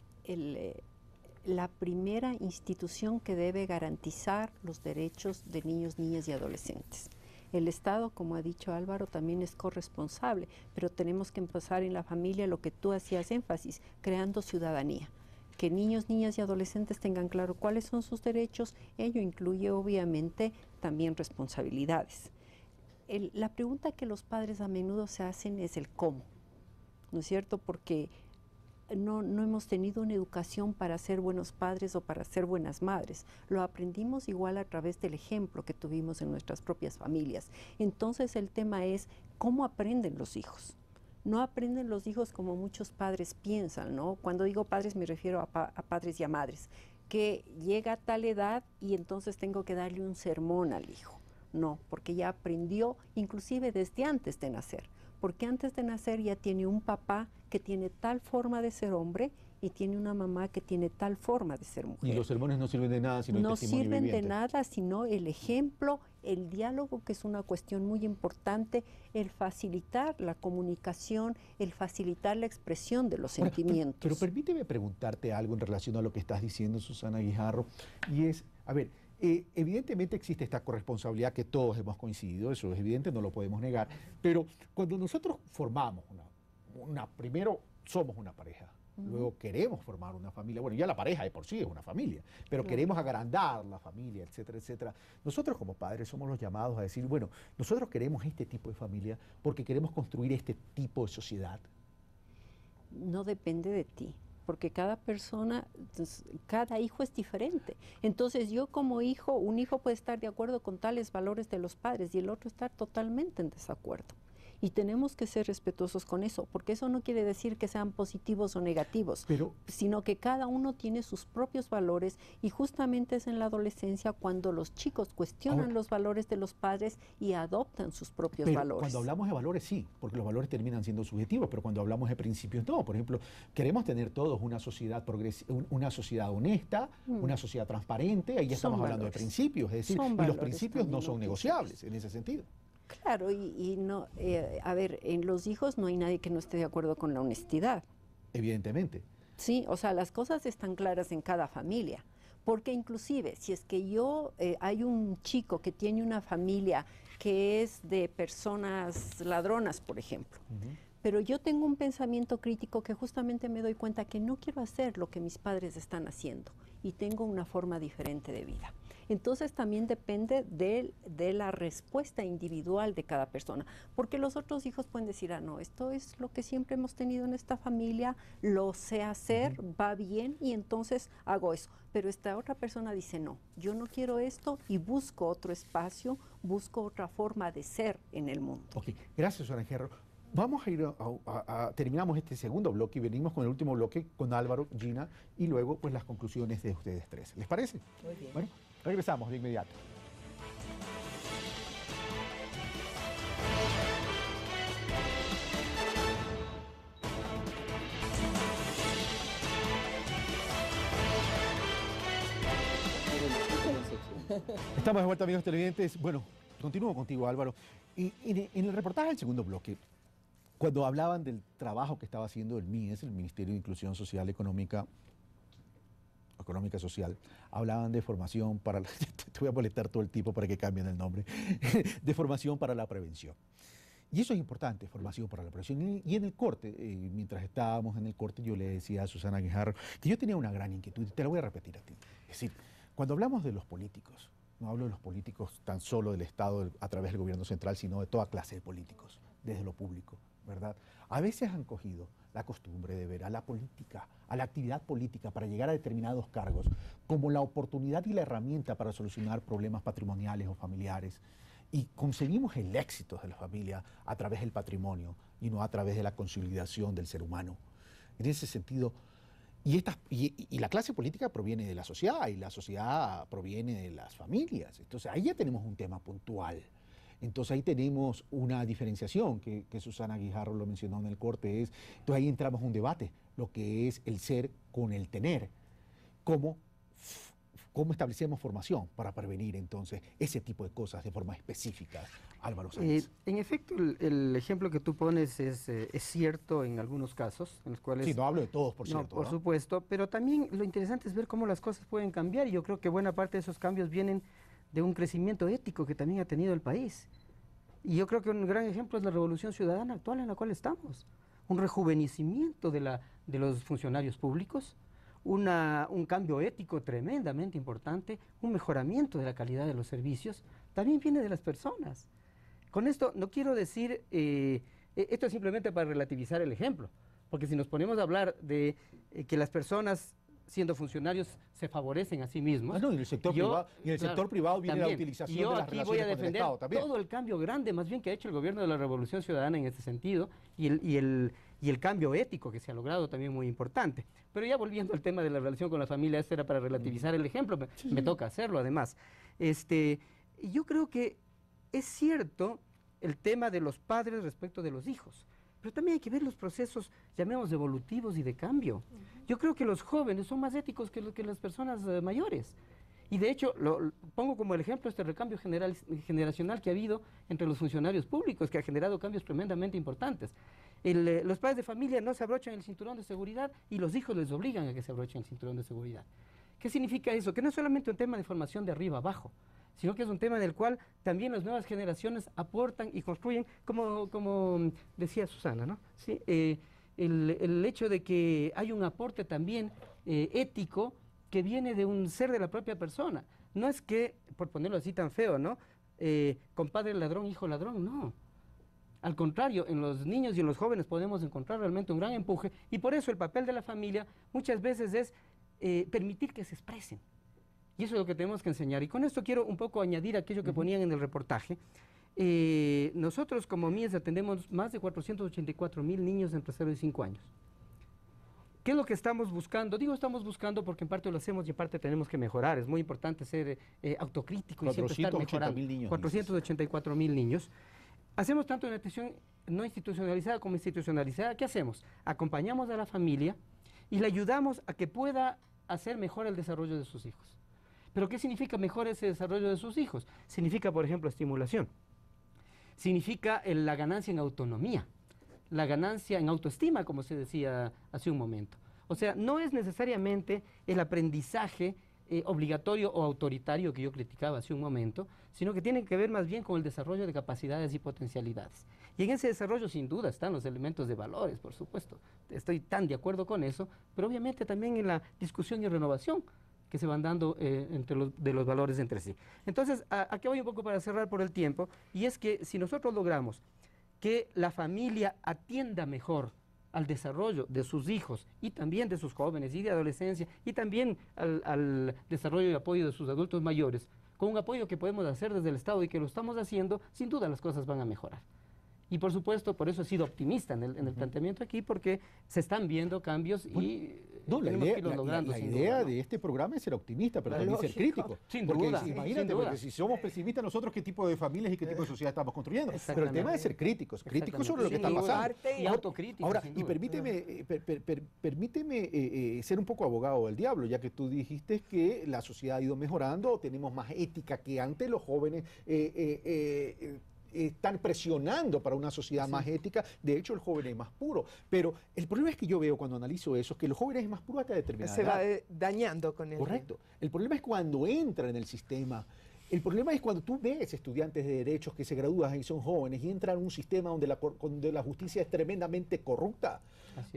la primera institución que debe garantizar los derechos de niños, niñas y adolescentes. El Estado, como ha dicho Álvaro, también es corresponsable, pero tenemos que empezar en la familia, lo que tú hacías énfasis, creando ciudadanía. Que niños, niñas y adolescentes tengan claro cuáles son sus derechos, ello incluye obviamente también responsabilidades. La pregunta que los padres a menudo se hacen es el cómo, ¿no es cierto? Porque no hemos tenido una educación para ser buenos padres o para ser buenas madres. Lo aprendimos igual a través del ejemplo que tuvimos en nuestras propias familias. Entonces el tema es cómo aprenden los hijos. No aprenden los hijos como muchos padres piensan, ¿no? Cuando digo padres me refiero a padres y a madres, que llega a tal edad y entonces tengo que darle un sermón al hijo. No, porque ya aprendió inclusive desde antes de nacer. Porque antes de nacer ya tiene un papá que tiene tal forma de ser hombre y tiene una mamá que tiene tal forma de ser mujer. Y los sermones no sirven de nada sino el testimonio viviente. No sirven de nada sino el ejemplo, el diálogo, que es una cuestión muy importante, el facilitar la comunicación, el facilitar la expresión de los sentimientos. Pero permíteme preguntarte algo en relación a lo que estás diciendo, Susana Guijarro, y es, a ver, evidentemente existe esta corresponsabilidad que todos hemos coincidido, eso es evidente, no lo podemos negar, pero cuando nosotros formamos primero somos una pareja, luego queremos formar una familia, bueno, ya la pareja de por sí es una familia, pero queremos agrandar la familia, etcétera, etcétera. Nosotros como padres somos los llamados a decir, bueno, nosotros queremos este tipo de familia porque queremos construir este tipo de sociedad. No depende de ti, porque cada persona, cada hijo es diferente. Entonces yo como hijo, un hijo puede estar de acuerdo con tales valores de los padres y el otro estar totalmente en desacuerdo. Y tenemos que ser respetuosos con eso, porque eso no quiere decir que sean positivos o negativos, sino que cada uno tiene sus propios valores y justamente es en la adolescencia cuando los chicos cuestionan los valores de los padres y adoptan sus propios valores. Cuando hablamos de valores sí, porque los valores terminan siendo subjetivos, pero cuando hablamos de principios no. Por ejemplo, queremos tener todos una sociedad una sociedad honesta, una sociedad transparente, ahí ya estamos hablando de principios, es decir, y los principios no son negociables en ese sentido. Claro, y no, a ver, en los hijos no hay nadie que no esté de acuerdo con la honestidad. Evidentemente. Sí, o sea, las cosas están claras en cada familia, porque inclusive si es que hay un chico que tiene una familia que es de personas ladronas, por ejemplo, pero yo tengo un pensamiento crítico que justamente me doy cuenta que no quiero hacer lo que mis padres están haciendo y tengo una forma diferente de vida. Entonces también depende de la respuesta individual de cada persona, porque los otros hijos pueden decir, ah, no, esto es lo que siempre hemos tenido en esta familia, lo sé hacer, va bien y entonces hago eso. Pero esta otra persona dice, no, yo no quiero esto y busco otro espacio, busco otra forma de ser en el mundo. Ok, gracias, Susana Hierro. Vamos a ir terminamos este segundo bloque y venimos con el último bloque con Álvaro, Gina y luego pues las conclusiones de ustedes tres. ¿Les parece? Muy bien. Bueno, regresamos de inmediato. Estamos de vuelta, amigos televidentes. Bueno, continúo contigo, Álvaro. Y en el reportaje del segundo bloque, cuando hablaban del trabajo que estaba haciendo el MIES, el Ministerio de Inclusión Social Económica Social, hablaban de formación para, te voy a molestar todo el tiempo para que cambien el nombre, de formación para la prevención. Y eso es importante, formación para la prevención. Y en el corte, mientras estábamos en el corte, yo le decía a Susana Guijarro que yo tenía una gran inquietud, y te la voy a repetir a ti. Es decir, cuando hablamos de los políticos, no hablo de los políticos tan solo del Estado a través del gobierno central, sino de toda clase de políticos, desde lo público, ¿verdad? A veces han cogido la costumbre de ver a la política, a la actividad política para llegar a determinados cargos, como la oportunidad y la herramienta para solucionar problemas patrimoniales o familiares. Y concebimos el éxito de la familia a través del patrimonio y no a través de la consolidación del ser humano. En ese sentido, y la clase política proviene de la sociedad y la sociedad proviene de las familias. Entonces ahí ya tenemos un tema puntual. Entonces ahí tenemos una diferenciación que Susana Guijarro lo mencionó en el corte. Entonces ahí entramos en un debate, lo que es el ser con el tener. ¿Cómo establecemos formación para prevenir entonces ese tipo de cosas de forma específica? Álvaro Sáenz. En efecto, el ejemplo que tú pones es cierto en algunos casos, en los cuales... Sí, no hablo de todos, por cierto. Por supuesto, pero también lo interesante es ver cómo las cosas pueden cambiar, y yo creo que buena parte de esos cambios vienen de un crecimiento ético que también ha tenido el país. Y yo creo que un gran ejemplo es la revolución ciudadana actual en la cual estamos. Un rejuvenecimiento de los funcionarios públicos, un cambio ético tremendamente importante, un mejoramiento de la calidad de los servicios, también viene de las personas. Con esto no quiero decir, esto es simplemente para relativizar el ejemplo, porque si nos ponemos a hablar de que las personas siendo funcionarios se favorecen a sí mismos. No, y en el sector privado viene también la utilización de las relaciones con el Estado también. Todo el cambio grande más bien que ha hecho el gobierno de la Revolución Ciudadana en este sentido, y el cambio ético que se ha logrado también muy importante. Pero ya volviendo al tema de la relación con la familia, esto era para relativizar el ejemplo, me toca hacerlo además. Yo creo que es cierto el tema de los padres respecto de los hijos, pero también hay que ver los procesos, llamemos, evolutivos y de cambio. Yo creo que los jóvenes son más éticos que las personas mayores. Y de hecho, pongo como el ejemplo este recambio generacional que ha habido entre los funcionarios públicos, que ha generado cambios tremendamente importantes. Los padres de familia no se abrochan el cinturón de seguridad y los hijos les obligan a que se abrochen el cinturón de seguridad. ¿Qué significa eso? Que no es solamente un tema de formación de arriba abajo, sino que es un tema en el cual también las nuevas generaciones aportan y construyen, como decía Susana, ¿no? Sí, el hecho de que hay un aporte también ético que viene de un ser de la propia persona. No es que, por ponerlo así tan feo, ¿no? Compadre ladrón, hijo ladrón, no. Al contrario, en los niños y en los jóvenes podemos encontrar realmente un gran empuje, y por eso el papel de la familia muchas veces es permitir que se expresen. Y eso es lo que tenemos que enseñar. Y con esto quiero un poco añadir aquello que ponían en el reportaje. Nosotros como MIES atendemos más de 484,000 niños entre 0 y 5 años. ¿Qué es lo que estamos buscando? Digo estamos buscando porque en parte lo hacemos y en parte tenemos que mejorar. Es muy importante ser autocrítico y siempre estar mejorando. 484,000 niños. Hacemos tanto en atención no institucionalizada como institucionalizada. ¿Qué hacemos? Acompañamos a la familia y le ayudamos a que pueda hacer mejor el desarrollo de sus hijos. ¿Pero qué significa mejor ese desarrollo de sus hijos? Significa, por ejemplo, estimulación. Significa la ganancia en autonomía, la ganancia en autoestima, como se decía hace un momento. O sea, no es necesariamente el aprendizaje obligatorio o autoritario que yo criticaba hace un momento, sino que tiene que ver más bien con el desarrollo de capacidades y potencialidades. Y en ese desarrollo sin duda están los elementos de valores, por supuesto. Estoy tan de acuerdo con eso, pero obviamente también en la discusión y renovación que se van dando de los valores entre sí. Entonces, aquí voy un poco para cerrar por el tiempo, y es que si nosotros logramos que la familia atienda mejor al desarrollo de sus hijos y también de sus jóvenes y de adolescencia y también al desarrollo y apoyo de sus adultos mayores, con un apoyo que podemos hacer desde el Estado y que lo estamos haciendo, sin duda las cosas van a mejorar. Y por supuesto, por eso he sido optimista en el planteamiento aquí, porque se están viendo cambios y tenemos que irlos logrando. La idea de este programa es ser optimista, pero también ser crítico. Sin porque duda. Imagínate, porque si somos pesimistas nosotros, ¿qué tipo de familias y qué tipo de sociedad estamos construyendo? Pero el tema es ser críticos sobre lo que está pasando. Y autocríticos. Ahora, y permíteme ser un poco abogado del diablo, ya que tú dijiste que la sociedad ha ido mejorando, tenemos más ética que antes, los jóvenes están presionando para una sociedad más ética. De hecho, el joven es más puro. Pero el problema es que yo veo cuando analizo eso, es que los jóvenes es más puro hasta determinada edad. Se va dañando con el Correcto. El problema es cuando entra en el sistema. El problema es cuando tú ves estudiantes de derechos que se gradúan y son jóvenes y entran en un sistema donde la justicia es tremendamente corrupta.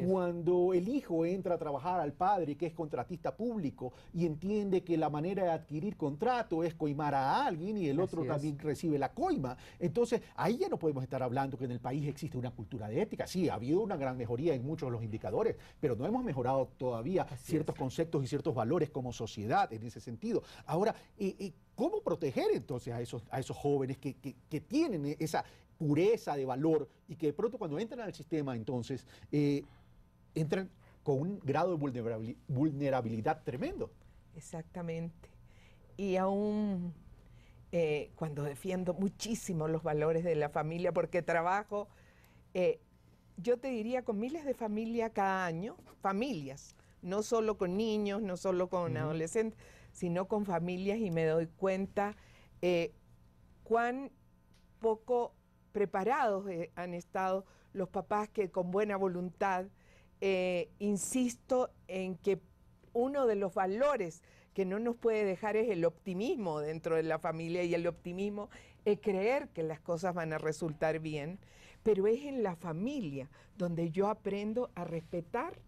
Cuando el hijo entra a trabajar al padre, que es contratista público, y entiende que la manera de adquirir contrato es coimar a alguien y el otro también recibe la coima. Entonces, ahí ya no podemos estar hablando que en el país existe una cultura de ética. Sí, ha habido una gran mejoría en muchos de los indicadores, pero no hemos mejorado todavía ciertos conceptos y ciertos valores como sociedad en ese sentido. Ahora, ¿cómo proteger entonces a esos jóvenes que tienen esa pureza de valor y que de pronto cuando entran al sistema entonces entran con un grado de vulnerabilidad tremendo? Exactamente. Y aún cuando defiendo muchísimo los valores de la familia, porque trabajo, yo te diría, con miles de familias cada año, familias, no solo con niños, no solo con adolescentes, sino con familias, y me doy cuenta cuán poco preparados han estado los papás que con buena voluntad, insisto en que uno de los valores que no nos puede dejar es el optimismo dentro de la familia, y el optimismo es creer que las cosas van a resultar bien, pero es en la familia donde yo aprendo a respetar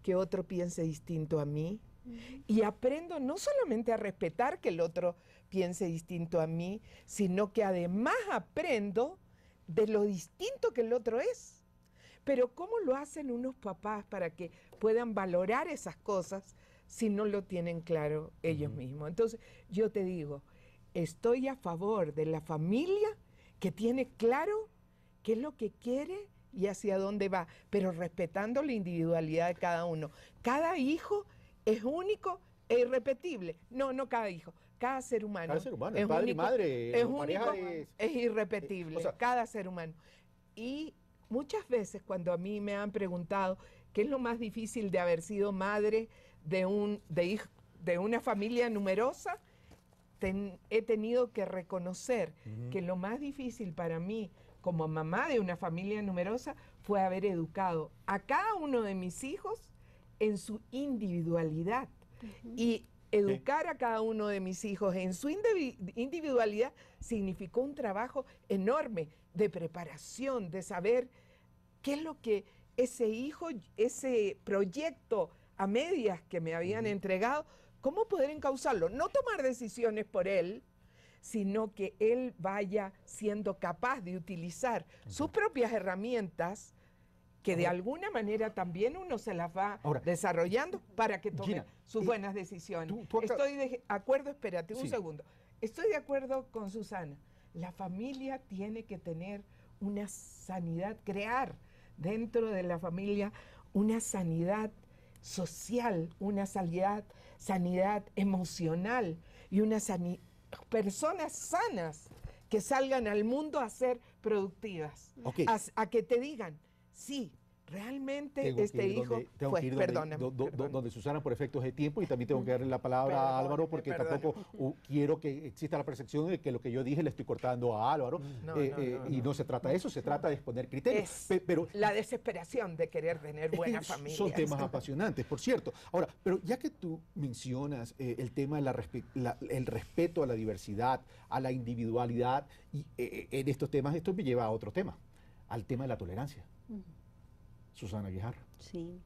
que otro piense distinto a mí, y aprendo no solamente a respetar que el otro piense distinto a mí, sino que además aprendo de lo distinto que el otro es. Pero ¿cómo lo hacen unos papás para que puedan valorar esas cosas si no lo tienen claro ellos mismos? Entonces, yo te digo, estoy a favor de la familia que tiene claro qué es lo que quiere y hacia dónde va, pero respetando la individualidad de cada uno. Cada hijo es único e irrepetible. No cada hijo, cada ser humano. Cada ser humano, es padre único, y madre, es único, es irrepetible, cada ser humano. Y muchas veces cuando a mí me han preguntado qué es lo más difícil de haber sido madre de una familia numerosa, he tenido que reconocer que lo más difícil para mí como mamá de una familia numerosa fue haber educado a cada uno de mis hijos en su individualidad. Y educar a cada uno de mis hijos en su individualidad significó un trabajo enorme de preparación, de saber qué es lo que ese hijo, ese proyecto a medias que me habían entregado, cómo poder encauzarlo. No tomar decisiones por él, sino que él vaya siendo capaz de utilizar sus propias herramientas, que de alguna manera también uno se las va desarrollando para que tome sus buenas decisiones. Estoy de acuerdo, espérate un segundo. Estoy de acuerdo con Susana. La familia tiene que tener una sanidad, crear dentro de la familia una sanidad social, una sanidad emocional y personas sanas que salgan al mundo a ser productivas, a que te digan, sí, realmente este hijo fue, perdóname. Donde Susana, por efectos de tiempo, y también tengo que darle la palabra a Álvaro, porque tampoco quiero que exista la percepción de que lo que yo dije le estoy cortando a Álvaro, y no se trata de eso, se trata de exponer criterios. Pero la desesperación de querer tener buenas familias. Son temas apasionantes, por cierto. Ahora, pero ya que tú mencionas el tema del respeto a la diversidad, a la individualidad, y en estos temas, esto me lleva a otro tema, al tema de la tolerancia. Susana Guijarro. Sí.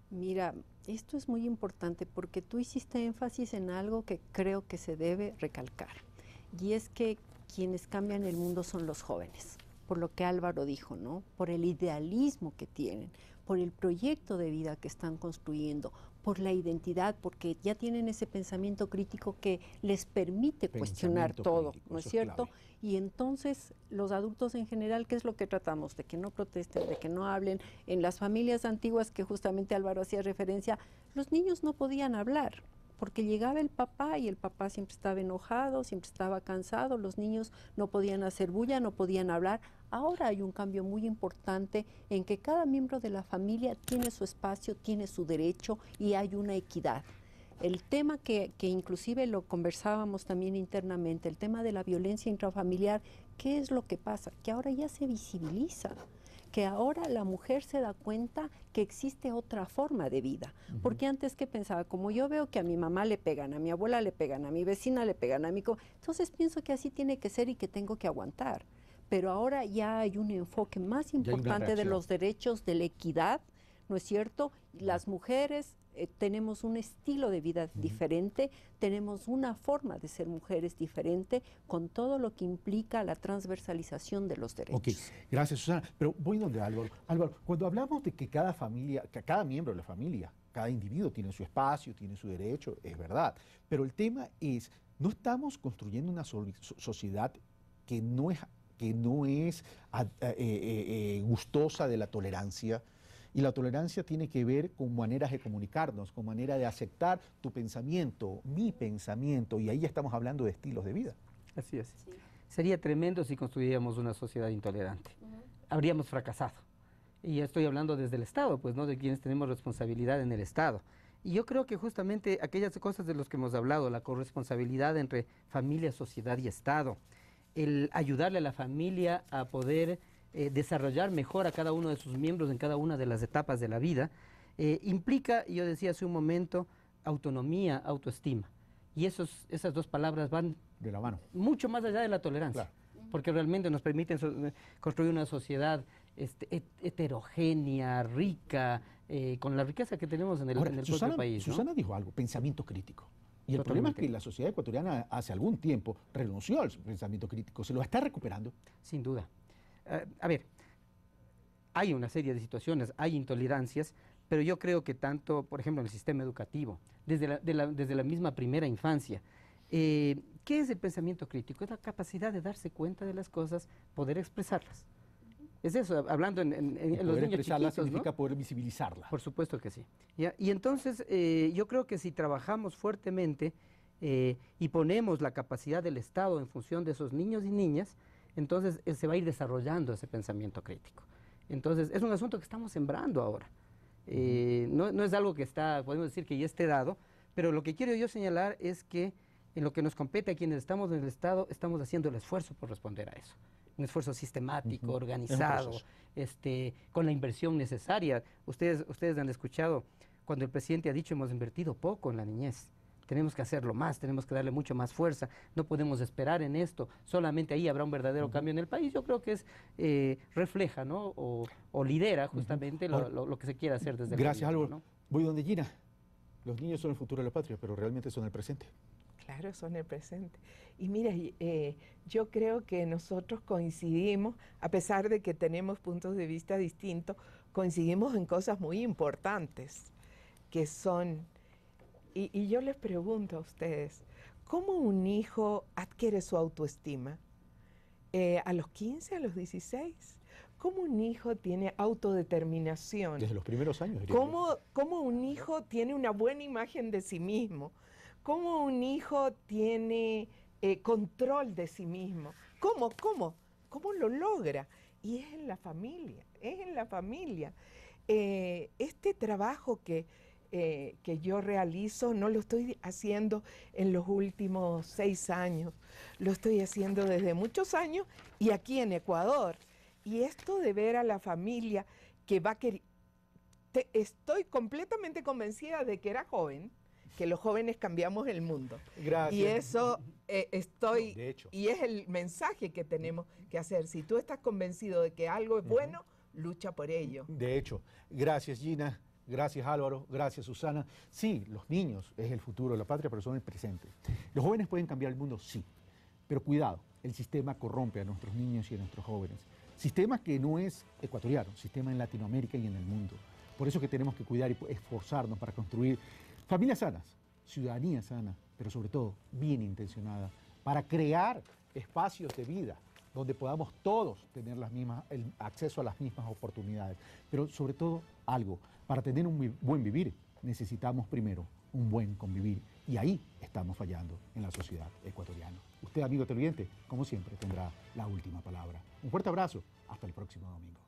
Mira, esto es muy importante porque tú hiciste énfasis en algo que creo que se debe recalcar, y es que quienes cambian el mundo son los jóvenes, por lo que Álvaro dijo, ¿no? Por el idealismo que tienen, por el proyecto de vida que están construyendo, por la identidad, porque ya tienen ese pensamiento crítico que les permite cuestionar todo, ¿no es cierto? Y entonces los adultos en general, ¿qué es lo que tratamos? De que no protesten, de que no hablen. En las familias antiguas que justamente Álvaro hacía referencia, los niños no podían hablar, porque llegaba el papá y el papá siempre estaba enojado, siempre estaba cansado, los niños no podían hacer bulla, no podían hablar. Ahora hay un cambio muy importante en que cada miembro de la familia tiene su espacio, tiene su derecho y hay una equidad. El tema que inclusive lo conversábamos también internamente, el tema de la violencia intrafamiliar, ¿qué es lo que pasa? Que ahora ya se visibiliza, que ahora la mujer se da cuenta que existe otra forma de vida. Porque antes, ¿qué pensaba? Como yo veo que a mi mamá le pegan, a mi abuela le pegan, a mi vecina le pegan, a mi... Entonces pienso que así tiene que ser y que tengo que aguantar. Pero ahora ya hay un enfoque más importante de los derechos, de la equidad, ¿no es cierto? Las mujeres tenemos un estilo de vida diferente, tenemos una forma de ser mujeres diferente, con todo lo que implica la transversalización de los derechos. Ok, gracias Susana. Pero voy donde Álvaro. Álvaro, cuando hablamos de que cada familia, que cada miembro de la familia, cada individuo tiene su espacio, tiene su derecho, es verdad. Pero el tema es, no estamos construyendo una sociedad que no es gustosa de la tolerancia. Y la tolerancia tiene que ver con maneras de comunicarnos, con manera de aceptar tu pensamiento, mi pensamiento, y ahí ya estamos hablando de estilos de vida. Así es. Sí. Sería tremendo si construyéramos una sociedad intolerante. Habríamos fracasado. Y estoy hablando desde el Estado, pues, ¿no? De quienes tenemos responsabilidad en el Estado. Y yo creo que justamente aquellas cosas de las que hemos hablado, la corresponsabilidad entre familia, sociedad y Estado, el ayudarle a la familia a poder desarrollar mejor a cada uno de sus miembros en cada una de las etapas de la vida, implica, yo decía hace un momento, autonomía, autoestima. Y esas dos palabras van de la mano, mucho más allá de la tolerancia, porque realmente nos permiten construir una sociedad heterogénea, rica, con la riqueza que tenemos en el propio país, ¿no? Susana dijo algo, pensamiento crítico. Y el problema es que la sociedad ecuatoriana hace algún tiempo renunció al pensamiento crítico. ¿Se lo está recuperando? Sin duda. A ver, hay una serie de situaciones, hay intolerancias, pero yo creo que tanto, por ejemplo, en el sistema educativo, desde la misma primera infancia, ¿qué es el pensamiento crítico? Es la capacidad de darse cuenta de las cosas, poder expresarlas. Es eso, hablando en los niños chiquitos, significa, ¿no? Poder visibilizarla. Por supuesto que sí. ¿Ya? Y entonces yo creo que si trabajamos fuertemente y ponemos la capacidad del Estado en función de esos niños y niñas, entonces se va a ir desarrollando ese pensamiento crítico. Entonces es un asunto que estamos sembrando ahora. No es algo que podemos decir que ya esté dado, pero lo que quiero yo señalar es que en lo que nos compete a quienes estamos en el Estado, estamos haciendo el esfuerzo por responder a eso. Un esfuerzo sistemático, organizado, con la inversión necesaria. Ustedes han escuchado cuando el presidente ha dicho hemos invertido poco en la niñez. Tenemos que hacerlo más, tenemos que darle mucho más fuerza, no podemos esperar en esto, solamente ahí habrá un verdadero cambio en el país. Yo creo que refleja, ¿no? o lidera justamente lo que se quiere hacer desde el Gracias, gobierno, Álvaro. ¿no? Voy donde Gina. Los niños son el futuro de la patria, pero realmente son el presente. Claro, son el presente. Y mira, yo creo que nosotros coincidimos, a pesar de que tenemos puntos de vista distintos, coincidimos en cosas muy importantes, que son... Y yo les pregunto a ustedes, ¿cómo un hijo adquiere su autoestima? ¿A los 15, a los 16? ¿Cómo un hijo tiene autodeterminación? Desde los primeros años. ¿Cómo un hijo tiene una buena imagen de sí mismo? ¿Cómo un hijo tiene control de sí mismo? ¿Cómo lo logra? Y es en la familia, es en la familia. Este trabajo que yo realizo no lo estoy haciendo en los últimos 6 años, lo estoy haciendo desde muchos años y aquí en Ecuador. Y esto de ver a la familia que va a querer... Estoy completamente convencida de que era joven, que los jóvenes cambiamos el mundo. Gracias. Y eso de hecho. Y es el mensaje que tenemos que hacer. Si tú estás convencido de que algo es bueno, lucha por ello. De hecho, gracias Gina. Gracias Álvaro, gracias Susana. Sí, los niños es el futuro de la patria, pero son el presente. ¿Los jóvenes pueden cambiar el mundo? Sí. Pero cuidado, el sistema corrompe a nuestros niños y a nuestros jóvenes. Sistema que no es ecuatoriano, sistema en Latinoamérica y en el mundo. Por eso que tenemos que cuidar y esforzarnos para construir familias sanas, ciudadanía sana, pero sobre todo bien intencionada, para crear espacios de vida donde podamos todos tener el acceso a las mismas oportunidades. Pero sobre todo algo, para tener un buen vivir necesitamos primero un buen convivir. Y ahí estamos fallando en la sociedad ecuatoriana. Usted, amigo televidente, como siempre, tendrá la última palabra. Un fuerte abrazo. Hasta el próximo domingo.